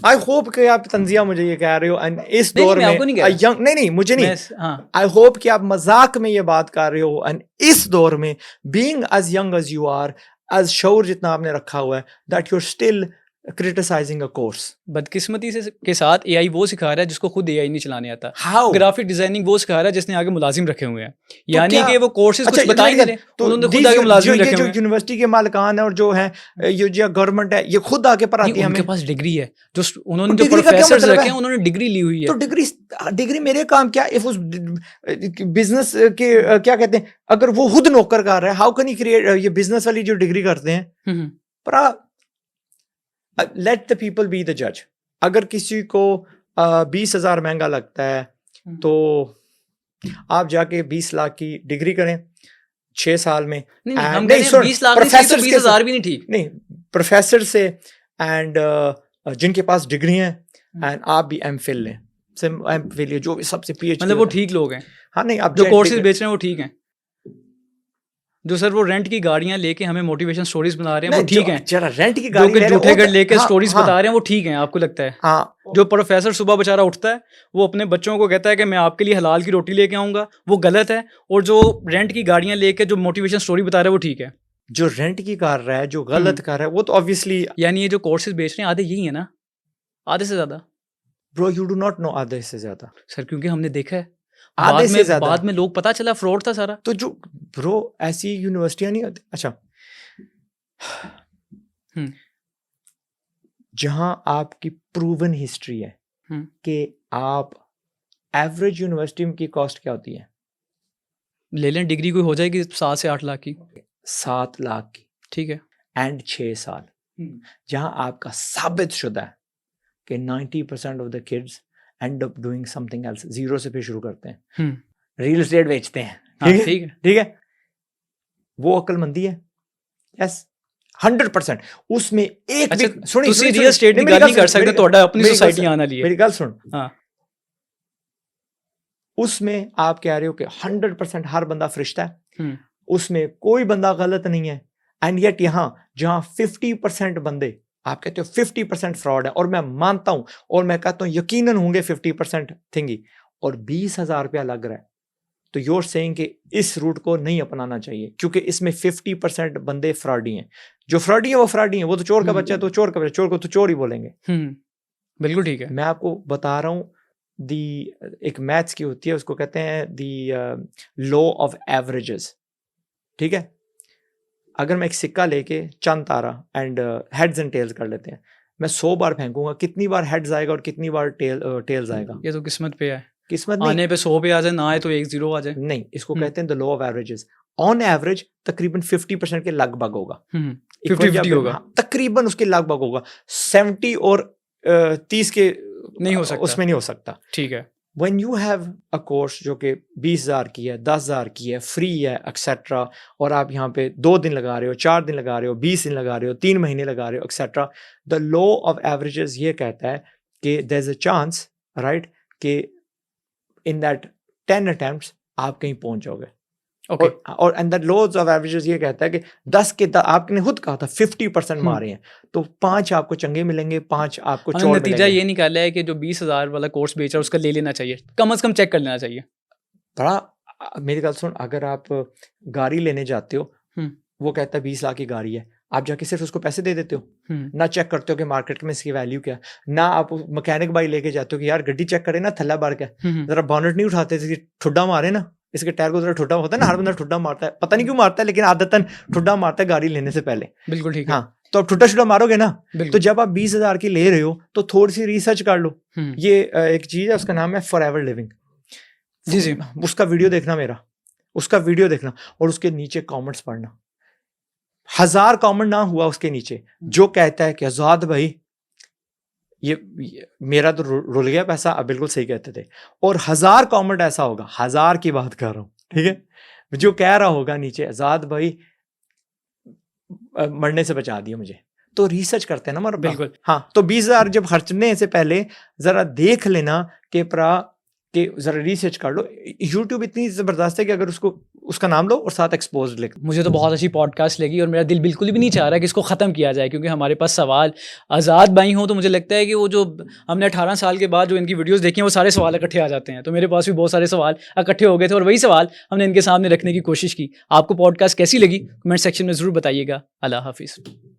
I hope कि आप तंजिया मुझे ये कह रहे हो, एंड इस दौर में यंग, नहीं मुझे नहीं, आई होप कि आप मजाक में ये बात कर रहे हो, एंड इस दौर में being as young as you are, as शौर जितना आपने रखा हुआ है, that you are still criticizing a course. बदकिस्मती से के साथ एआई वो सिखा रहा है जिसको खुद एआई नहीं चलाने आता। हाउ? ग्राफिक डिजाइनिंग वो सिखा रहा है जिसने आगे मुलाजिम रखे हुए हैं, तो यानी क्या? कि वो कोर्सेज अच्छा, कुछ बता ही नहीं रहे, तो उन्होंने खुद आगे मुलाजिम रखे ये जो हुए हैं। यूनिवर्सिटी के मालिकान है और जो है ये जो गवर्नमेंट है, ये खुद आके पढ़ाती है उनके हमें। पास डिग्री है, जो उन्होंने तो जो डिग्री का क्या प्रोफेसर्स मतलब रखे है? हैं उन्होंने डिग्री ली हुई तो है। डिग्री मेरे काम क्या? इफ उस बिजनेस के क्या कहते हैं, अगर वो खुद नौकर कर रहा है, हाउ कैन ही क्रिएट ये बिजनेस वाली जो डिग्री करते हैं। पर let the people be the जज। अगर किसी को 20,000 महंगा लगता है तो आप जाके 20 लाख की डिग्री करें 6 साल में। नहीं, हम कह रहे हैं 20 लाख नहीं चाहिए तो 20,000 भी नहीं ठीक। नहीं, प्रोफेसर से एंड जिनके पास डिग्री हैं, एंड आप भी एमफिल लें, एमफिल जो भी सबसे पीएचडी, मतलब वो ठीक लोग हैं। हाँ, नहीं, आप जो कोर्सेज बेच रहे हैं वो ठीक हैं, जो सर वो रेंट की गाड़ियां लेके हमें मोटिवेशन स्टोरीज बना रहे हैं वो ठीक हैं, जरा रेंट की जो गाड़ी कि ले झूठे घर लेके हाँ, स्टोरीज हाँ, बता रहे हैं वो ठीक हैं, आपको लगता है? हाँ, जो प्रोफेसर सुबह बेचारा उठता है, वो अपने बच्चों को कहता है कि मैं आपके लिए हलाल की रोटी लेके आऊंगा, वो गलत है। और जो रेंट की गाड़ियां लेके जो मोटिवेशन स्टोरी बता रहा है वो ठीक है। जो रेंट की कर रहा है, जो गलत कर रहा है, वो तो ऑब्वियसली, यानी ये जो कोर्सेज बेच रहे हैं आधे यही है ना, आधे से ज्यादा। Bro you do not know आधे से ज्यादा सर क्योंकि हमने देखा है, आधे से ज्यादा। बाद में लोग पता चला फ्रॉड था सारा। तो जो ब्रो ऐसी यूनिवर्सिटियां नहीं होती। अच्छा, जहां आपकी प्रूवन हिस्ट्री है कि आप एवरेज यूनिवर्सिटी की कॉस्ट क्या होती है, ले लें डिग्री कोई हो जाएगी 7 से 8 लाख की, 7 लाख की, ठीक है, एंड 6 साल, जहां आपका साबित शुदा है कि 90% of the kids and up doing something else, zero से फिर शुरू करते हैं, रियल एस्टेट बेचते हैं, ठीक है, वो अक्लमंदी है। यस, 100%। उसमें एक भी सुनी रियल एस्टेट की गल नहीं कर सकते, ਤੁਹਾਡਾ अपनी सोसाइटी आना लिए। मेरी गल सुन, हाँ, उसमें आप कह रहे हो कि 100% हर बंदा फरिश्ता है, उसमें कोई बंदा गलत नहीं है, एंड येट यहाँ जहां 50% बंदे, आप कहते हो 50% फ्रॉड है, और मैं मानता हूं, और मैं कहता हूं यकीनन होंगे 50% थिंगी, और 20,000 रुपया लग रहा है, तो यूर सेइंग कि इस रूट को नहीं अपनाना चाहिए, क्योंकि इसमें 50% बंदे फ्रॉडी हैं। जो फ्रॉडी है वो फ्रॉडी है, वो तो चोर का बच्चा है, तो चोर का बच्चा, चोर को तो चोर ही बोलेंगे। बिल्कुल ठीक है। मैं आपको बता रहा हूँ, एक मैथ्स की होती है, उसको कहते हैं दी लॉ ऑफ एवरेजेस, ठीक है। अगर मैं एक सिक्का लेके चंद तारा एंड हेड्स एंड टेल्स कर लेते हैं, मैं 100 बार फेंकूंगा, कितनी बार हेड्स आएगा और कितनी बार टेल्स आएगा? ये तो किस्मत पे है, किस्मत नहीं, आने पे 100 पे आ जाए, ना आए तो 1 0 आ जाए। नहीं, इसको कहते हैं the law of averages. On average तकरीबन 50% के लगभग होगा, 50-50 होगा, तकरीबन उसके लगभग होगा। 70 और 30 के नहीं हो सकता, उसमें नहीं हो सकता, ठीक है। When you have a course जो कि 20,000 की है, 10,000 की है, फ्री है, एक्सेट्रा, और आप यहाँ पे 2 दिन लगा रहे हो, 4 दिन लगा रहे हो, 20 दिन लगा रहे हो, 3 महीने लगा रहे हो, etcetera, the law of averages ये कहता है कि there is a chance, right, कि इन दैट 10 अटेम्प्ट्स आप कहीं पहुंच जाओगे। Okay. और and the laws of averages ये कहता है कि 10 के आपने खुद कहा था 50% मारे हैं, तो 5 आपको चंगे मिलेंगे, 5 आपको चोर मिलेंगे। नतीजा ये निकाला है कि जो 20,000 वाला कोर्स बेच रहा है उसका ले लेना चाहिए, कम से कम चेक कर लेना चाहिए। बड़ा मेरी गल सुन, अगर आप गाड़ी लेने जाते हो, वो कहता है 20 लाख की गाड़ी है, आप जाके सिर्फ उसको पैसे दे देते हो, ना चेक करते हो कि मार्केट में इसकी वैल्यू क्या, ना आप मैकेनिक भाई लेके जाते हो कि यार गड्डी चेक करे ना, थल्ला बार क्या, जरा बॉनेट नहीं उठाते, ठुड्डा मारे ना, इसके टायर को जरा ठुड्डा होता है ना, हर बंदा ठुड्डा मारता है, पता नहीं क्यों मारता है, लेकिन आदतन ठुड्डा मारता है गाड़ी लेने से पहले। बिल्कुल ठीक है। हाँ, तो अब ठुड्डा शुड्डा मारोगे ना, तो बिल्कुल। जब आप 20,000 की ले रहे हो तो थोड़ी सी रिसर्च कर लो। ये एक चीज है, उसका नाम है फॉरएवर लिविंग। जी जी। उसका वीडियो देखना, उसका वीडियो देखना और उसके नीचे कमेंट्स पढ़ना। 1000 कमेंट ना हुआ उसके नीचे जो कहता है कि आजाद भाई ये मेरा तो रुल गया पैसा, अब बिल्कुल सही कहते थे, और 1000 कमेंट ऐसा होगा, 1000 की बात कर रहा हूँ, ठीक है, जो कह रहा होगा नीचे आजाद भाई मरने से बचा दिया मुझे। तो रिसर्च करते हैं ना मरबा। बिल्कुल। हाँ, तो 20,000 जब खर्चने से पहले जरा देख लेना कि जरा रिसर्च कर लो। यूट्यूब इतनी जबरदस्त है कि अगर उसका नाम लो और साथ एक्सपोज लिख। मुझे तो बहुत अच्छी पॉडकास्ट लगी और मेरा दिल बिल्कुल भी नहीं चाह रहा कि इसको ख़त्म किया जाए, क्योंकि हमारे पास सवाल आज़ाद भाई हो तो मुझे लगता है कि वो जो हमने 18 साल के बाद जो इनकी वीडियोस देखी हैं वो सारे सवाल इकट्ठे आ जाते हैं। तो मेरे पास भी बहुत सारे सवाल इकट्ठे हो गए थे और वही सवाल हमने इनके सामने रखने की कोशिश की। आपको पॉडकास्ट कैसी लगी कमेंट सेक्शन में ज़रूर बताइएगा। अल्लाह हाफिज़।